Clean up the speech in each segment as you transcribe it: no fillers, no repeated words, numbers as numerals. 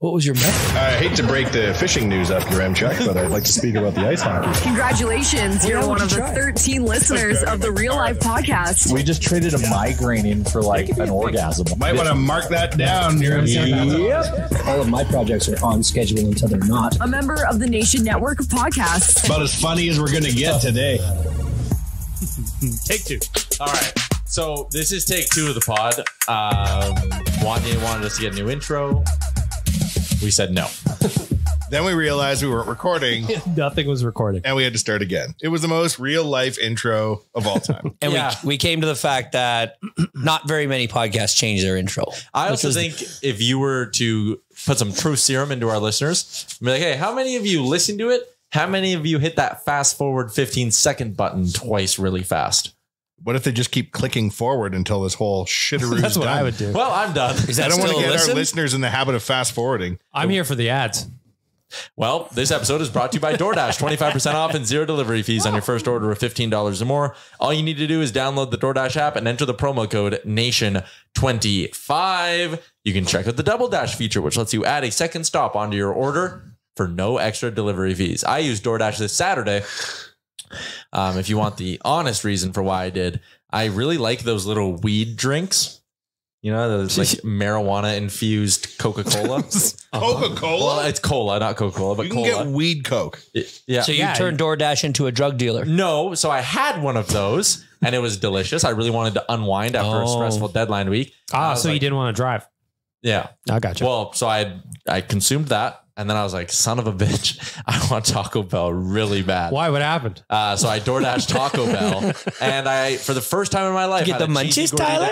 What was your method? I hate to break the fishing news up your Chuck, but I'd like to speak about the ice hockey. Congratulations. You're one of the 13 listeners of the Real Life Podcast. We just traded a migraine in for like an orgasm. Might want to mark that down. Yep. All of my projects are on schedule until they're not. A member of the Nation Network of Podcasts. About as funny as we're going to get today. Take 2. All right. So this is take 2 of the pod. Wanye wanted us to get a new intro. We said no. Then we realized we weren't recording. Nothing was recording. And we had to start again. It was the most real life intro of all time. And we came to the fact that not very many podcasts change their intro. I also think if you were to put some truth serum into our listeners, be like, hey, how many of you listen to it? How many of you hit that fast forward 15-second button twice really fast? What if they just keep clicking forward until this whole shitteroo is That's what done? I would do. Well, I'm done. I don't want to get our listeners in the habit of fast forwarding. I'm here for the ads. Well, this episode is brought to you by DoorDash. 25% off and 0 delivery fees on your first order of $15 or more. All you need to do is download the DoorDash app and enter the promo code NATION25. You can check out the Double Dash feature, which lets you add a second stop onto your order for no extra delivery fees. I used DoorDash this Saturday. If you want the honest reason for why I did, I really like those little weed drinks. You know, those like marijuana infused Coca-Cola. Coca-Cola? Well, it's cola, not Coca-Cola, but you can cola. get weed Coke. Yeah. So you turned DoorDash into a drug dealer? No. So I had one of those and it was delicious. I really wanted to unwind after a stressful deadline week. So you didn't want to drive. Yeah. I got you. Well, so I consumed that. And then I was like, son of a bitch, I want Taco Bell really bad. Why? What happened? So I DoorDashed Taco Bell. And for the first time in my life, Get the munchies, Tyler?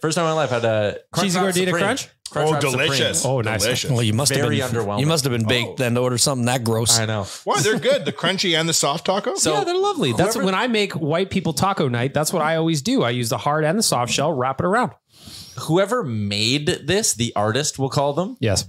First time in my life, I had a Cheesy Gordita Crunch? Crunchwrap delicious. Supreme. Oh, nice. Delicious. Well, you must Very have been underwhelming. You must have been baked then to order something that gross. I know. Why? They're good. The crunchy and the soft taco? So yeah, they're lovely. That's when I make white people taco night. That's what I always do. I use the hard and the soft shell, wrap it around. whoever made this, the artist, we'll call them, Yes.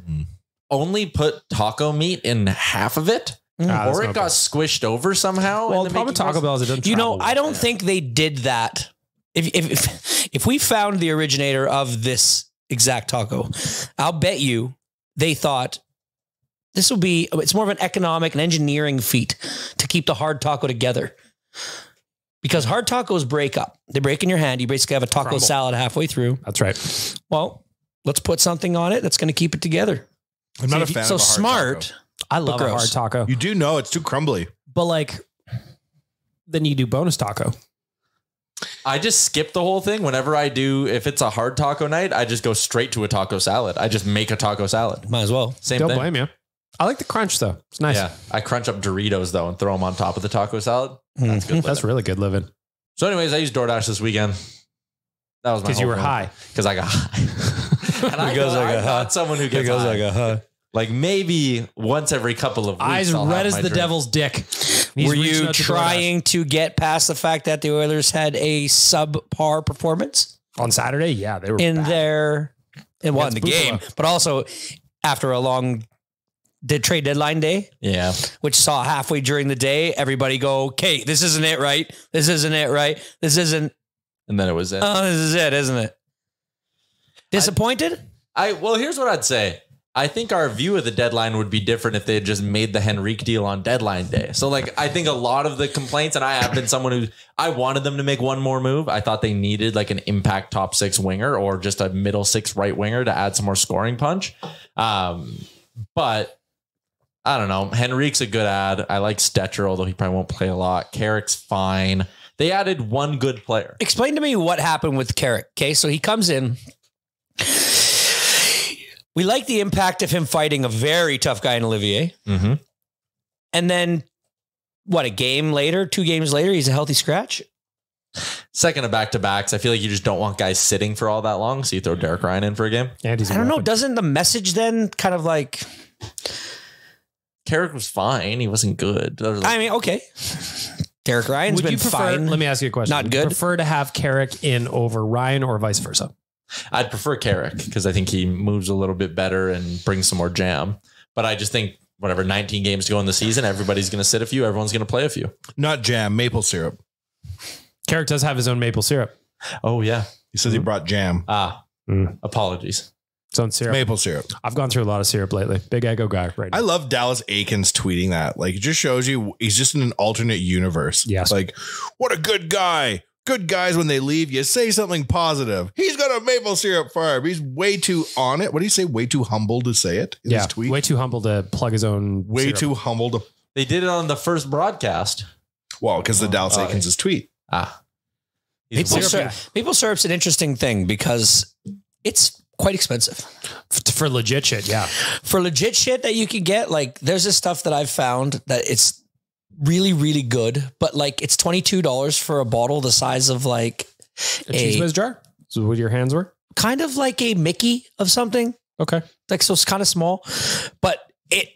only put taco meat in half of it. Or it got squished over somehow. Well, the problem with Taco Bell is it doesn't. You know, I don't think they did that. If we found the originator of this exact taco, I'll bet you they thought this will be. It's more of an economic and engineering feat to keep the hard taco together, because hard tacos break up. They break in your hand. You basically have a taco salad halfway through. That's right. Well, let's put something on it that's going to keep it together. I'm not a fan of a hard smart. taco. I love a hard taco. You do know it's too crumbly. But like, then you do bonus taco. I just skip the whole thing. Whenever I do, if it's a hard taco night, I just go straight to a taco salad. I just make a taco salad. Might as well. Same Don't thing. blame you. I like the crunch though. It's nice. Yeah. I crunch up Doritos though and throw them on top of the taco salad. That's good. That's really good living. So anyways, I used DoorDash this weekend. That was my Because you were high. Because I got high. And I'm not someone who gets high. Like maybe once every couple of weeks. Eyes I'll red have as my the drink. devil's dick. Were you trying to get past the fact that the Oilers had a subpar performance on Saturday? Yeah, they were in bad. in the game, but also after a long trade deadline day. Yeah, which saw halfway during the day everybody go, "Okay, this isn't it, right? This isn't it, right? This isn't." And then it was it. Oh, this is it, isn't it? Disappointed? Well, here's what I'd say. I think our view of the deadline would be different if they had just made the Henrique deal on deadline day. So like, I think a lot of the complaints, and I have been someone who I wanted them to make one more move. I thought they needed like an impact top six winger or just a middle six right winger to add some more scoring punch. But I don't know. Henrique's a good ad. I like Stetcher, although he probably won't play a lot. Carrick's fine. They added one good player. Explain to me what happened with Carrick. Okay, so he comes in. We like the impact of him fighting a very tough guy in Olivier. Mm-hmm. And then, what, a game later, 2 games later, he's a healthy scratch? Second of back-to-backs. I feel like you just don't want guys sitting for all that long, so you throw Derek Ryan in for a game. I don't know. Doesn't the message then kind of like... Carrick was fine. He wasn't good. I mean, okay. Derek Ryan's been fine. Let me ask you a question. Not Would good. you prefer to have Carrick in over Ryan or vice versa? I'd prefer Carrick because I think he moves a little bit better and brings some more jam. But I just think whatever 19 games to go in the season, everybody's going to sit a few. Everyone's going to play a few. Not jam, maple syrup. Carrick does have his own maple syrup. Oh, yeah. He says he brought jam. Apologies. Its own syrup. Maple syrup. I've gone through a lot of syrup lately. Big Eggo guy right now. I love Dallas Aikens tweeting that. Like, it just shows you he's just in an alternate universe. Yes. Like, what a good guy. Good guys, when they leave, you say something positive. He's got a maple syrup farm. He's way too on it. What do you say? Way too humble to say it in his tweet? Way too humble to plug his own Way syrup. too humble to. They did it on the first broadcast. Well, because the Dallas Aikens' tweet. Maple syrup's an interesting thing because it's quite expensive. For legit shit, yeah. For legit shit that you can get, like, there's this stuff that I've found that it's really, really good, but like it's $22 for a bottle the size of like a cheese whiz jar. So what your hands were? Kind of like a Mickey of something. Okay. Like, so it's kind of small, but it,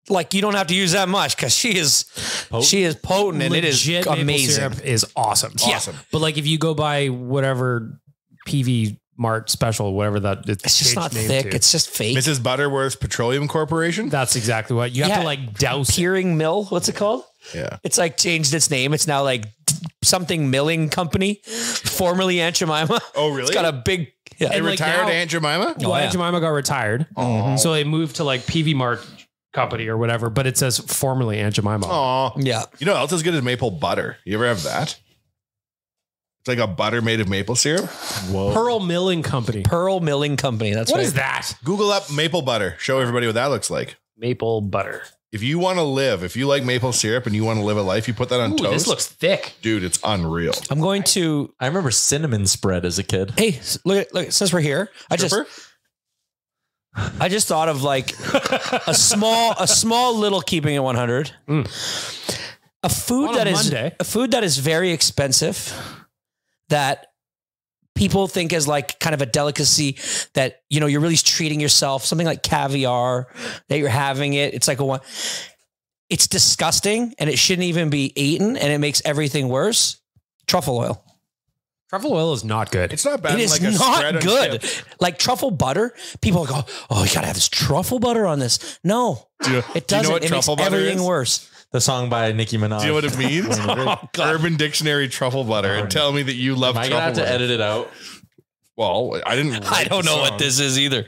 like, you don't have to use that much because she is potent and Legit it is maple amazing. syrup is awesome. Awesome. Yeah. But like if you go buy whatever PV Mart special, whatever that It's just not thick. It's just fake. Mrs. Butterworth Petroleum Corporation. That's exactly what you have to like douse. Peering Mill. What's it called? Yeah. It's like changed its name. It's now like something milling company, formerly Aunt Jemima. Oh, really? It's got a big. Yeah. They retired Aunt Jemima? Well, Aunt Jemima got retired. So they moved to like PV Mart company or whatever, but it says formerly Aunt Jemima. Oh, yeah. You know what else is good as maple butter? You ever have that? It's like a butter made of maple syrup. Whoa. Pearl Milling Company. Pearl Milling Company. That's what right. is that? Google up maple butter. Show everybody what that looks like. Maple butter. If you want to live, if you like maple syrup and you want to live a life, you put that on toast. This looks thick. Dude, it's unreal. I'm going to. I remember cinnamon spread as a kid. Hey, look! Since we're here, I just thought of like a small little keeping it 100. A food that is very expensive that people think is like kind of a delicacy that, you know, you're really treating yourself, something like caviar that you're having it. It's like it's disgusting and it shouldn't even be eaten. And it makes everything worse. Truffle oil. Truffle oil is not good. It's not bad. It is like a not good. Like truffle butter, people go, "Oh, you gotta have this truffle butter on this." No, it doesn't. It makes everything worse. The song by Nicki Minaj. Do you know what it means? Urban Dictionary truffle butter. And tell me that you love truffle butter. Am I gonna have to edit it out? Well, I didn't. I don't know what this is either.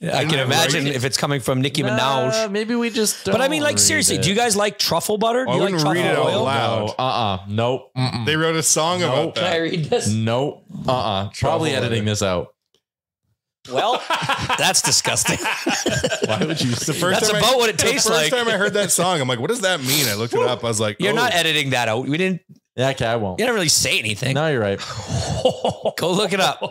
I can imagine if it's coming from Nicki Minaj. Maybe we just. But I mean, like, seriously, do you guys like truffle butter? Do you like truffle read it out oil? loud. Nope. They wrote a song about that. Can I read this? Nope. Probably editing this out. Well, that's disgusting. Why would you? That's about what it tastes like. The first time I heard that song, I'm like, what does that mean? I looked it up. I was like, You're not editing that out. We didn't. Yeah, okay, I won't. You didn't really say anything. No, you're right. Go look it up.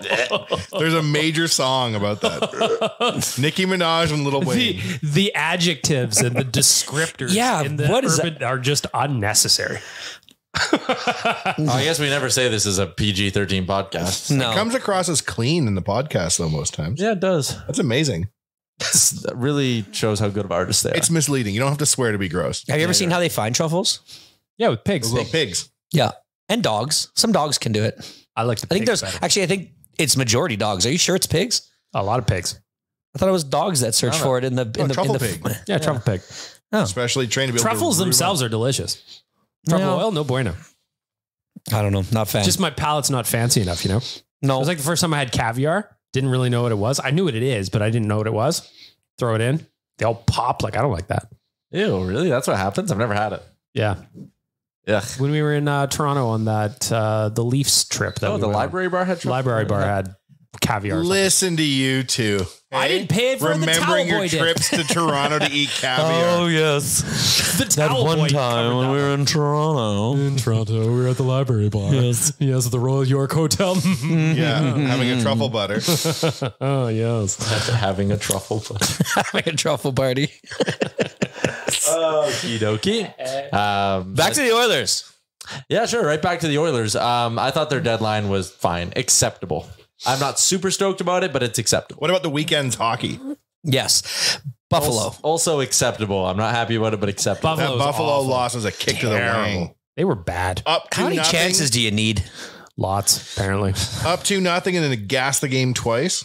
There's a major song about that. Nicki Minaj and Lil Wayne. The adjectives and the descriptors in the urban are just unnecessary. I guess we never say this is a PG-13 podcast. No. It comes across as clean in the podcast, though, most times. Yeah, it does. That's amazing. That really shows how good of artists they are. It's misleading. You don't have to swear to be gross. Have you ever seen how they find truffles? Yeah, with pigs. Those little pigs. Yeah. And dogs. Some dogs can do it. I like the I think pigs there's better. actually, I think it's majority dogs. Are you sure it's pigs? A lot of pigs. I thought it was dogs that search for it in the truffle pig. Yeah, truffle pig. Oh. Especially trained to be able Truffles to themselves are delicious. Truffle oil, no bueno. I don't know. Not fan. Just my palate's not fancy enough, you know? No. It was like the first time I had caviar. Didn't really know what it was. I knew what it is, but I didn't know what it was. Throw it in. They all pop. Like, I don't like that. Ew, really? That's what happens? I've never had it. Yeah. Yeah. When we were in Toronto on that, the Leafs trip. That we the went on. library bar had truffle? Library bar had caviar. Listen to you two. I didn't pay it for the towel remembering your boy did. trips to Toronto to eat caviar. yes. The towel boy covered that were in Toronto. In Toronto, we were at the library bar. Yes, at the Royal York Hotel. Yeah, having a truffle butter. Oh, yes. Having a truffle butter. Having a truffle party. Okie dokie. Back to the Oilers. Yeah, sure. Right back to the Oilers. I thought their deadline was fine. Acceptable. I'm not super stoked about it, but it's acceptable. What about the weekend's hockey? Yes. Buffalo. Also acceptable. I'm not happy about it, but acceptable. That Buffalo loss was a kick to the wing. They were bad. Up to How many nothing, chances do you need? Lots, apparently. Up 2-0 and then gassed the game twice.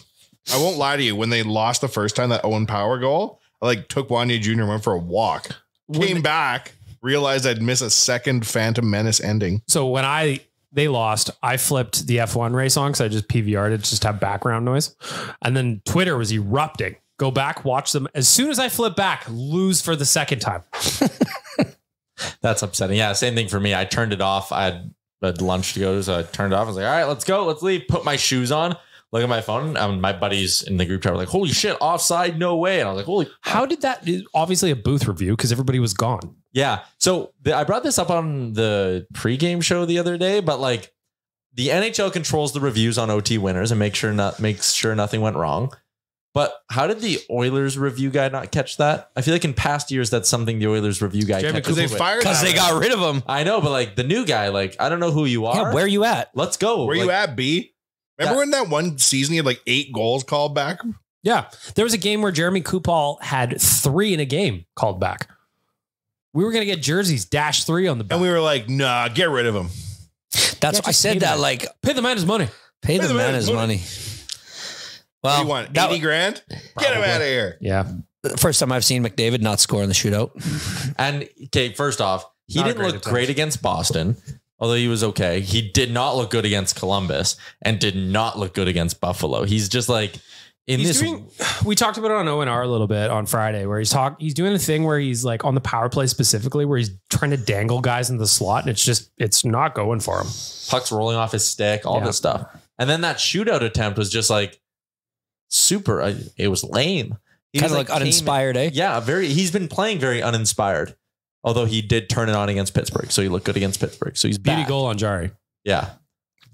I won't lie to you. When they lost the first time, that Owen Power goal, I took Wanye Jr. and went for a walk. Came back, realized I'd miss a second Phantom Menace ending. So when I They lost. I flipped the F1 race on because I just PVR'd it, just have background noise. And then Twitter was erupting. Go back, watch them. As soon as I flip back, lose for the second time. That's upsetting. Yeah, same thing for me. I turned it off. I had lunch to go to, so I turned it off. I was like, all right, let's go. Let's leave. Put my shoes on. Look at my phone. My buddies in the group chat were like, holy shit, offside, no way. And I was like, holy. How did that? Obviously a booth review because everybody was gone. Yeah. So I brought this up on the pregame show the other day, but like the NHL controls the reviews on OT winners and makes sure nothing went wrong. But how did the Oilers review guy not catch that? I feel like in past years, that's something the Oilers review guy catches. Because they fired Because they got rid of him. I know, but like the new guy, like, I don't know who you are. Yeah, where are you at? Let's go. Where like, you at, B? Remember when that one season he had like 8 goals called back? Yeah. There was a game where Jeremy Kupal had 3 in a game called back. We were going to get jerseys -3 on the back. And we were like, nah, get rid of him. That's I said that like pay the man his money. pay the man his money. What Well, do you want? that 80 grand? Get him out of here. Yeah. first time I've seen McDavid not score in the shootout. And okay, first off, he Not a didn't great look attempt. great against Boston, although he was okay. He did not look good against Columbus and did not look good against Buffalo. He's just like We talked about it on O&R a little bit on Friday where he's doing the thing where he's like on the power play specifically where he's trying to dangle guys in the slot and it's not going for him. pucks rolling off his stick, all this stuff. And then that shootout attempt was just like super. It was lame. He Kind was of like uninspired, eh? Yeah, he's been playing very uninspired. Although he did turn it on against Pittsburgh. So he looked good against Pittsburgh. So he's Beauty back. goal on Jari. Yeah.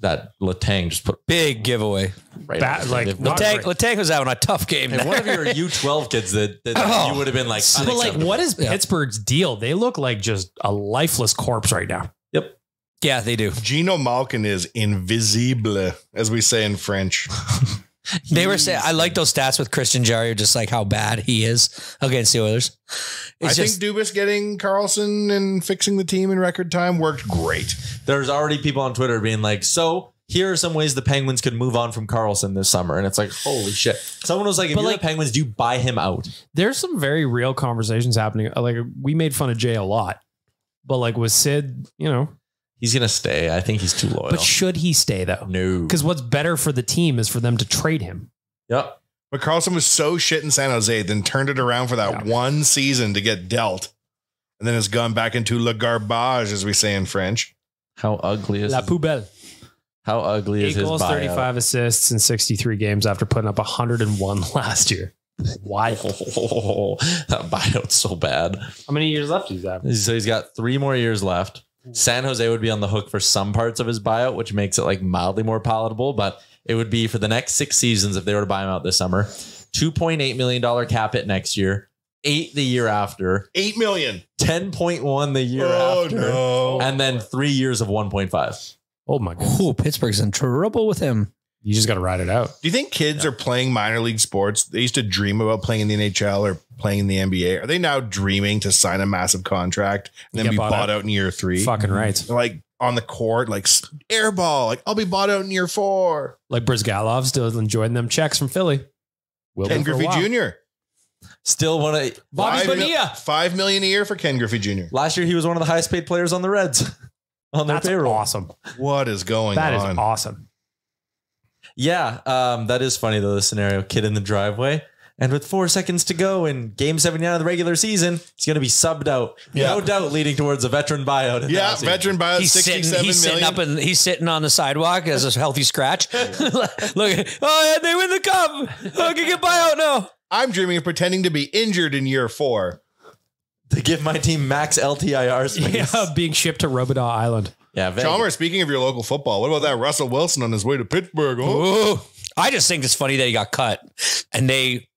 That Letang just put Big giveaway. right. Letang was having a tough game. And one of your U12 kids that you would have been like, But like, what is Pittsburgh's deal? They look like just a lifeless corpse right now. Yep. Yeah, they do. Gino Malkin is invisible, as we say in French. They were saying, I like those stats with Christian Jarry, just like how bad he is against the Oilers. I think Dubas getting Carlson and fixing the team in record time worked great. There's already people on Twitter being like, so here are some ways the Penguins could move on from Carlson this summer. And it's like, holy shit. Someone was like, if you're the Penguins, do you buy him out? There's some very real conversations happening. Like we made fun of Jay a lot, but like with Sid, he's going to stay. I think he's too loyal. But should he stay though? No. Because what's better for the team is for them to trade him. Yep. But Carlson was so shit in San Jose, then turned it around for that one season to get dealt. And then has gone back into le garbage, as we say in French. How ugly is La poubelle. How ugly is 8 his goals, bio? 35 assists in 63 games after putting up 101 last year. Why? That bio's so bad. How many years left does he have? So he's got 3 more years left. San Jose would be on the hook for some parts of his buyout, which makes it like mildly more palatable, but it would be for the next 6 seasons if they were to buy him out this summer. $2.8 million cap hit next year, 8 the year after, $8 million, 10.1 the year after, and then 3 years of 1.5. Oh my God. Oh, Pittsburgh's in trouble with him. You just got to ride it out. Do you think kids are playing minor league sports? They used to dream about playing in the NHL or playing in the NBA. Are they now dreaming to sign a massive contract and then Get be bought bought out. out in year 3? Fucking right. They're like on the court, like air ball, like I'll be bought out in year 4. Like Brizgalov still enjoying them checks from Philly. Will Ken be for a Griffey while. Jr. Still one of Bobby Bonilla. $5 million a year for Ken Griffey Jr. last year. He was one of the highest paid players on the Reds on their That's payroll. awesome. What is going That on? is awesome. Yeah, that is funny though. The scenario: kid in the driveway, and with 4 seconds to go in Game 79 of the regular season, he's going to be subbed out. Yeah. No doubt, leading towards a veteran buyout. in Yeah, that season. veteran buyout, He's sitting, 67 he's sitting million. up and he's sitting on the sidewalk as a healthy scratch. Look, oh, they win the cup. Oh, I can get buyout now. I'm dreaming of pretending to be injured in year 4. to give my team max LTIR space. Yeah, being shipped to Robidaw Island. Yeah, Vegas. Chalmers, speaking of your local football, what about that Russell Wilson on his way to Pittsburgh? Oh, Ooh. I just think it's funny that he got cut and they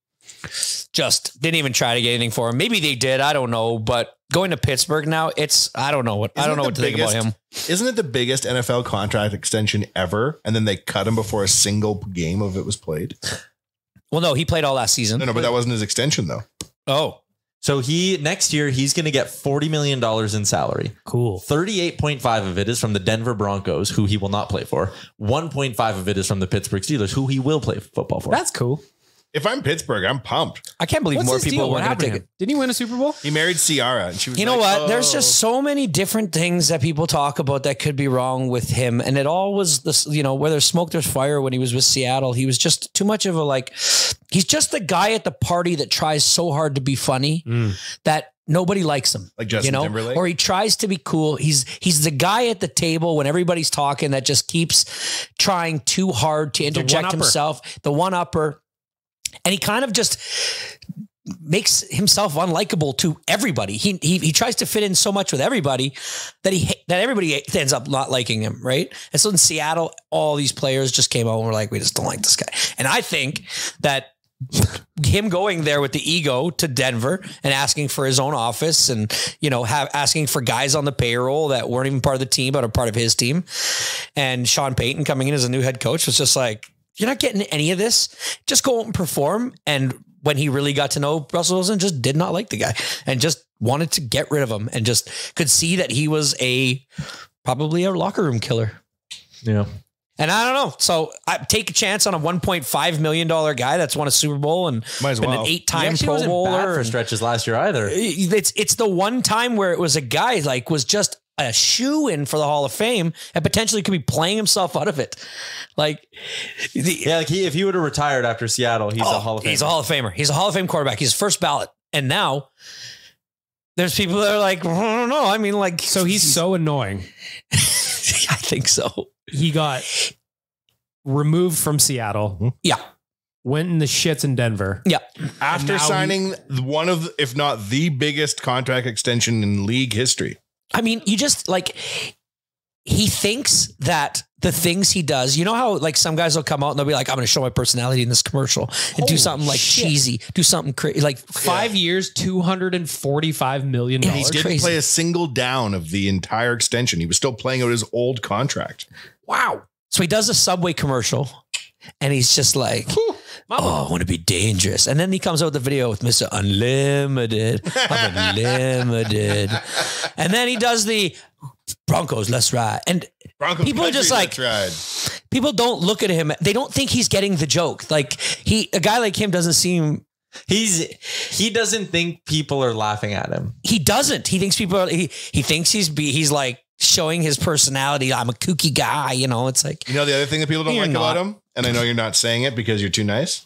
just didn't even try to get anything for him. Maybe they did. I don't know. But going to Pittsburgh now, I don't know what to think about him. Isn't it the biggest NFL contract extension ever? And then they cut him before a single game of it was played. Well, no, he played all last season. No, but that wasn't his extension though. Oh, So next year he's going to get $40 million in salary. Cool. 38.5 of it is from the Denver Broncos, who he will not play for. 1.5 of it is from the Pittsburgh Steelers, who he will play football for. That's cool. If I'm Pittsburgh, I'm pumped. I can't believe What's more his people deal? were What going to happened to take him? it. Didn't he win a Super Bowl? He married Ciara, and she was You know like, what? There's "Oh." just so many different things that people talk about that could be wrong with him. And it all was this, where there's smoke, there's fire. When he was with Seattle, he was just too much of a he's just the guy at the party that tries so hard to be funny that nobody likes him. Like Justin Timberlake? Or he tries to be cool. He's the guy at the table when everybody's talking that just keeps trying too hard to interject himself, the one-upper. And he kind of just makes himself unlikable to everybody. He tries to fit in so much with everybody that everybody ends up not liking him, right? And so in Seattle, all these players just came out and were like, we just don't like this guy. And I think that him going there with the ego to Denver and asking for his own office and, asking for guys on the payroll that weren't even part of the team, but are part of his team. And Sean Payton coming in as a new head coach was just like, you're not getting any of this. Just go out and perform. And when he really got to know Russell Wilson, just did not like the guy and just wanted to get rid of him and just could see that he was probably a locker room killer. Yeah. And I don't know. So I take a chance on a $1.5 million guy that's won a Super Bowl and Might as been well. an He 8-time actually Pro wasn't bad Bowler. for stretches last year either. It's the one time where it was a guy was just a shoe-in for the Hall of Fame and potentially could be playing himself out of it. If he would have retired after Seattle, he's a Hall of Famer. He's a Hall of Famer. He's a Hall of Fame quarterback. He's first ballot. And now there's people that are like, I don't know. I mean, So he's so annoying. I think so. He got removed from Seattle. Yeah. Went in the shits in Denver. Yeah. After now signing one of, if not the biggest contract extension in league history. I mean, you just he thinks that the things he does, you know how some guys will come out and they'll be like, I'm going to show my personality in this commercial and do something cheesy, do something crazy. 5 years, $245 million. Yeah, He It's didn't crazy. play a single down of the entire extension. He was still playing out his old contract. Wow. So he does a Subway commercial and he's just like, I want to be dangerous. And then he comes out with the video with Mr. Unlimited. I'm unlimited. And then he does the Broncos, let's ride. And Broncos people are just country, like, let's ride. people don't look at him. They don't think he's getting the joke. A guy like him doesn't seem. He doesn't think people are laughing at him. He doesn't. He thinks people are, he thinks he's like showing his personality. I'm a kooky guy. It's like, You know the other thing that people don't You're like about not. him? And I know you're not saying it because you're too nice.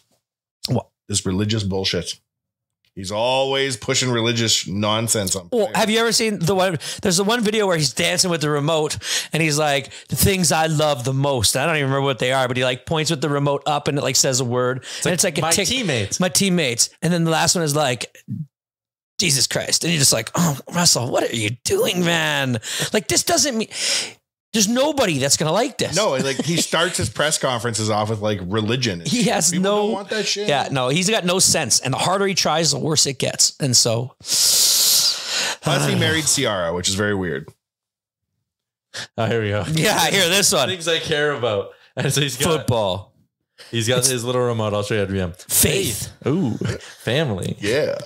What? This religious bullshit. He's always pushing religious nonsense on well, players. have you ever seen there's the one video where he's dancing with the remote and he's like, the things I love the most. I don't even remember what they are, but he points with the remote up and it says a word. And it's like my teammates. My teammates. And then the last one is like, Jesus Christ. And you're just like, oh, Russell, what are you doing, man? This doesn't mean there's nobody that's going to like this. No, he starts his press conferences off with religion. He has People don't want that shit. Yeah, no, he's got no sense. And the harder he tries, the worse it gets. And so. Plus, he married Ciara, which is very weird. Oh, here we go. Yeah, I hear this one. Things I care about. And so he's got Football. He's got his little remote. I'll show you how to be him. Faith. Ooh, family. Yeah.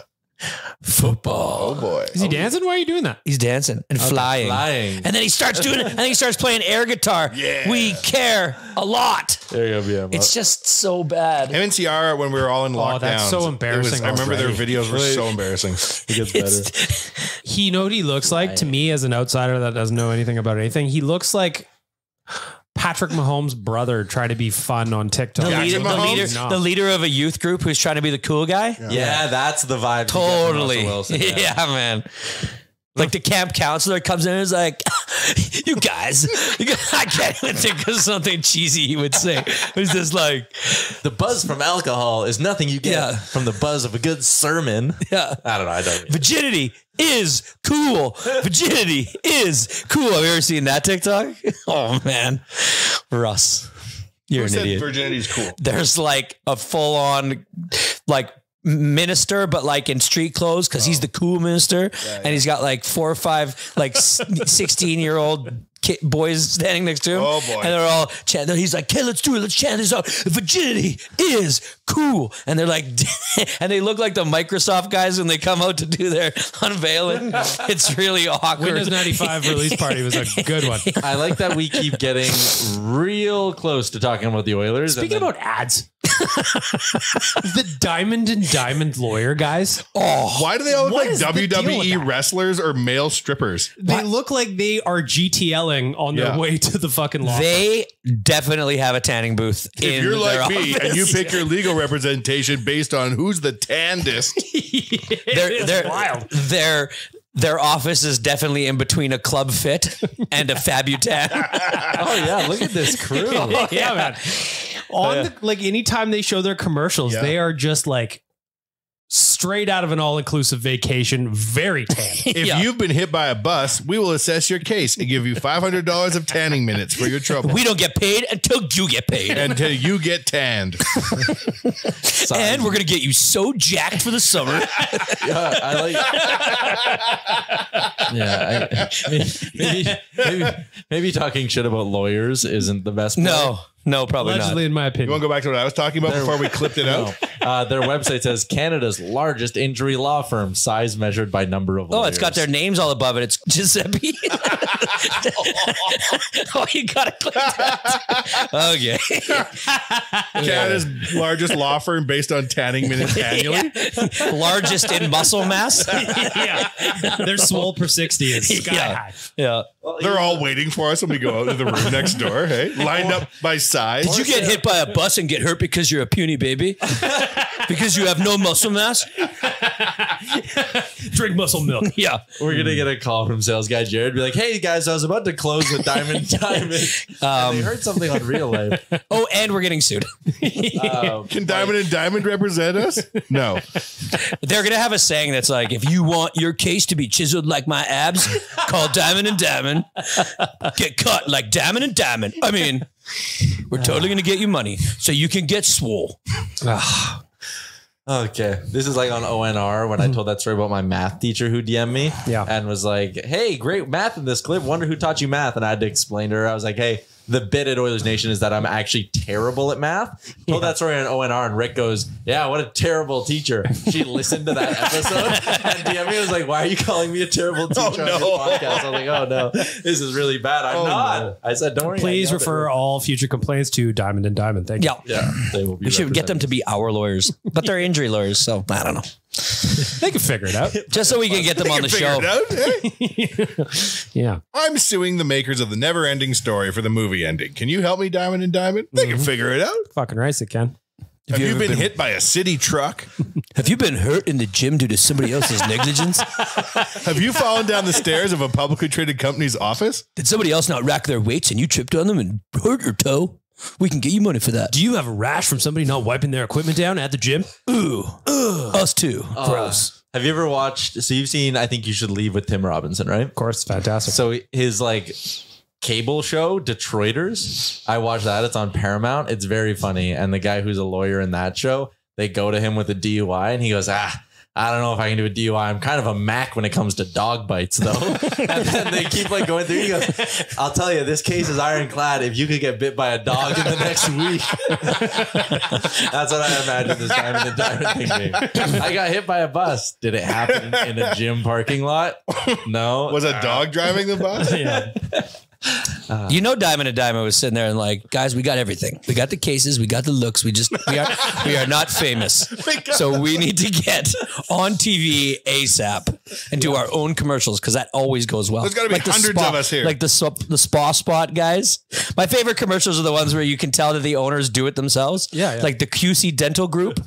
Football. Oh boy. Is he dancing? Why are you doing that? He's dancing and flying. And then he starts doing it. And then he starts playing air guitar. Yeah. We care a lot. There you go, BM. It's just so bad. Him and Ciara, when we were all in lockdown. that's so embarrassing I remember their already. videos were so embarrassing. It gets better. You know what he looks like to me as an outsider that doesn't know anything about anything? He looks like Patrick Mahomes' brother trying to be fun on TikTok. The leader of a youth group who's trying to be the cool guy. Yeah, that's the vibe. Totally. You get from Russell Wilson, yeah, man. Like the camp counselor comes in and is like, you guys, I can't even think of something cheesy he would say. It's just like, the buzz from alcohol is nothing you get Yeah. from the buzz of a good sermon. yeah. I don't know. I don't. Virginity is cool. Virginity is cool. Have you ever seen that TikTok? Oh, man. Russ, you're Who an said idiot. virginity's cool? There's a full on minister, but in street clothes because he's the cool minister, and he's got 4 or 5 16-year-old boys standing next to him. Oh, boy. And they're all chanting. He's like, "Okay, let's do it. Let's chant this out. Virginity is cool." And they're like, and they look like the Microsoft guys when they come out to do their unveiling. It's really awkward. Windows 95 release party was a good one. I like that we keep getting real close to talking about the Oilers. Speaking about ads, The Diamond and Diamond lawyer guys. Oh, Why do they all look What like is the deal with WWE that? wrestlers or male strippers? They look like they are GTLing on their Yeah. way to the fucking law. they definitely have a tanning booth. If you're like me and you pick your legal representation based on who's the tannedest, they're wild. Their office is definitely in between a Club Fit and a Fabutan. Oh yeah, look at this crew. Yeah, man. Like anytime they show their commercials, Yeah. they are just like straight out of an all-inclusive vacation, very tan. if Yeah. you've been hit by a bus, we will assess your case and give you $500 of tanning minutes for your trouble. We don't get paid until you get paid. Until you get tanned. And we're going to get you so jacked for the summer. Yeah, maybe talking shit about lawyers isn't the best. No, probably Allegedly, not. in my You opinion. want to go back to what I was talking about before we clipped it out? Their website says Canada's largest injury law firm, size measured by number of Oh, lawyers. it's got their names all above it. It's Giuseppe. Oh, you got to click that. Okay. Canada's largest law firm based on tanning minutes annually. Largest in muscle mass. Yeah. Their swole per 60 is sky Yeah. high. Yeah. They're all waiting for us when we go out to the room next door. Hey, lined up by size. Did you get hit by a bus and get hurt because you're a puny baby? Because you have no muscle mass? Drink muscle milk. Yeah. We're gonna get a call from sales guy Jared. Be like, "Hey guys, I was about to close with Diamond Diamond. And they heard something on Real Life. Oh, and we're getting sued. Can Diamond and Diamond represent us? No. They're going to have a saying that's like, if you want your case to be chiseled like my abs, call Diamond and Diamond. Get cut like Diamond and Diamond. I mean, we're totally going to get you money so you can get swole. Okay, this is like on ONR when I told that story about my math teacher who DM'd me, Yeah. and was like, "Hey, great math in this clip. Wonder who taught you math?" And I had to explain to her. I was like, "Hey, the bit at Oilers Nation is that I'm actually terrible at math." Told that story on ONR, and Rick goes, "Yeah, what a terrible teacher." She listened to that episode and DM'd me. Was like, "Why are you calling me a terrible teacher on your podcast?" I was like, "Oh no, this is really bad." I'm not. no. I said, "Don't worry." Please I nailed it. refer all future complaints to Diamond and Diamond. Thank you. Yeah. Yeah, they will be. We should get them to be our lawyers, but they're injury lawyers. So I don't know. They can figure it out. Just so we can get them on the Figure show. it out, hey? Yeah. I'm suing the makers of the never ending story for the movie ending. Can you help me, Diamond and Diamond? They can figure it out. Fucking right, it can. Have you ever been been- hit by a city truck? Have you been hurt in the gym due to somebody else's negligence? Have you fallen down the stairs of a publicly traded company's office? Did somebody else not rack their weights and you tripped on them and hurt your toe? We can get you money for that. Do you have a rash from somebody not wiping their equipment down at the gym? Ooh, us too. Gross. Have you ever watched? So you've seen I Think You Should Leave with Tim Robinson, right? Of course, fantastic. So his like cable show, Detroiters, I watch that. It's on Paramount. It's very funny. And the guy who's a lawyer in that show, they go to him with a DUI and he goes, I don't know if I can do a DUI. I'm kind of a Mac when it comes to dog bites, though. And then they keep like going through. He goes, I'll tell you, this case is ironclad. If you could get bit by a dog in the next week. That's what I imagine this Diamond and Diamond thing being. I got hit by a bus. Did it happen in a gym parking lot? No. Was a dog driving the bus? Yeah. You know, Diamond and Diamond was sitting there and like, guys, we got everything. We got the cases. We got the looks. We are not famous. So we need to get on TV ASAP and do our own commercials because that always goes well. There's gotta be the hundreds of us here. Like the spa spot guys. My favorite commercials are the ones where you can tell that the owners do it themselves. Yeah. Like the QC Dental Group.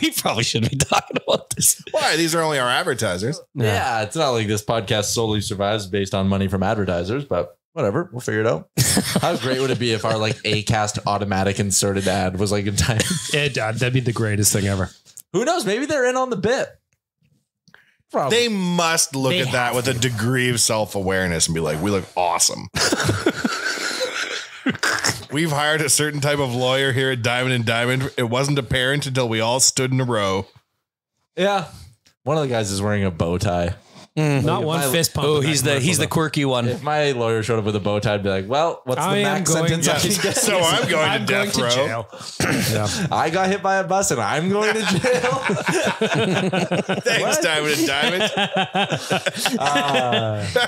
We probably shouldn't be talking about this. Why? These are only our advertisers. Yeah, it's not like this podcast solely survives based on money from advertisers, but whatever, we'll figure it out. How great would it be if our like Acast automatic inserted ad was like in time? That'd be the greatest thing ever. Who knows? Maybe they're in on the bit. Probably. They must look at that with a degree of self-awareness and be like, we look awesome. We've hired a certain type of lawyer here at Diamond and Diamond. It wasn't apparent until we all stood in a row. Yeah. One of the guys is wearing a bow tie. Not one fist pump. Oh, he's the quirky one. If my lawyer showed up with a bow tie, I'd be like, well, what's the max sentence I can get? So I'm going to death row. jail. Yeah. I got hit by a bus and I'm going to jail. Thanks, Diamond and Diamond.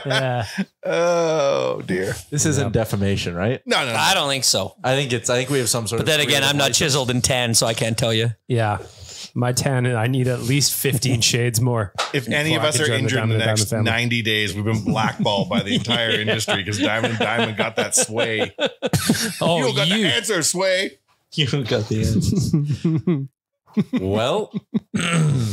Yeah. Oh dear. This isn't defamation, right? No. I don't think so. I think we have some sort But then again, I'm not chiseled in tan, so I can't tell you. Yeah. My tan, I need at least 15 shades more. If any of us are injured in the next 90 days, we've been blackballed by the entire industry because Diamond and Diamond got that sway. Oh, You got the answer, sway. You got the answer. Well,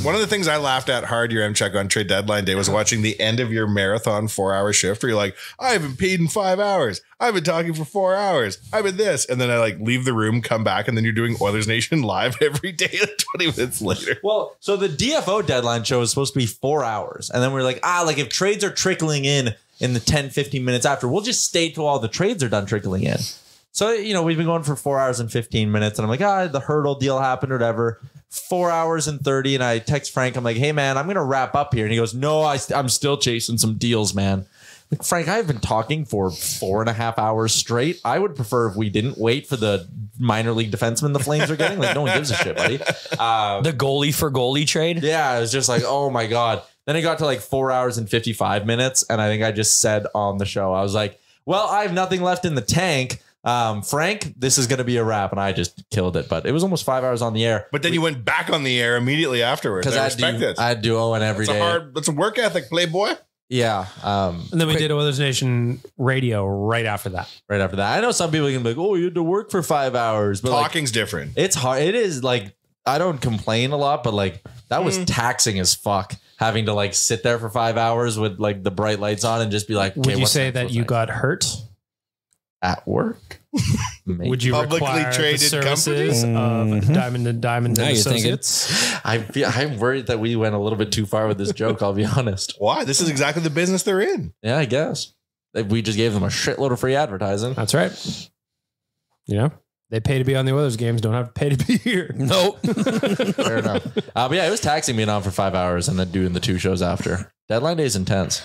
one of the things I laughed at hard your check on trade deadline day was watching the end of your marathon 4-hour shift where you're like, I haven't peed in 5 hours. I've been talking for 4 hours. I've been this. And then I like leave the room, come back, and then you're doing Oilers Nation live every day 20 minutes later. well, so the DFO deadline show is supposed to be 4 hours. And then we're like, like if trades are trickling in the 10, 15 minutes after, we'll just stay till all the trades are done trickling in. So, we've been going for 4 hours and 15 minutes and I'm like, the hurdle deal happened or whatever. 4 hours and 30. And I text Frank. I'm like, hey man, I'm going to wrap up here. And he goes, no, I'm still chasing some deals, man. I'm like, Frank, I've been talking for 4.5 hours straight. I would prefer if we didn't wait for the minor league defenseman the Flames are getting. Like no one gives a shit, buddy. The goalie for goalie trade. Yeah. It was just like, oh my God. Then it got to like 4 hours and 55 minutes. And I think I just said on the show, I was like, well, I have nothing left in the tank. Frank, this is going to be a wrap. And I just killed it, but it was almost 5 hours on the air. But then you went back on the air immediately afterwards. Because I respect it. I'd do Owen every day. That's a work ethic, playboy. Yeah. And then we did Oilers Nation radio right after that. Right after that. I know some people can be like, oh, you had to work for 5 hours. But talking's different. It's hard. It is like, I don't complain a lot, but like that was taxing as fuck. Having to like sit there for 5 hours with like the bright lights on and just be like, would you say that you got hurt at work? Would you publicly require traded the services of Diamond and Diamond and Associates? I'm worried that we went a little bit too far with this joke. I'll be honest. Why? This is exactly the business they're in. Yeah, I guess we just gave them a shitload of free advertising. That's right. They pay to be on the Oilers games. Don't have to pay to be here. Nope. Fair enough. But yeah, it was taxing being on for 5 hours and then doing the 2 shows after. Deadline day is intense.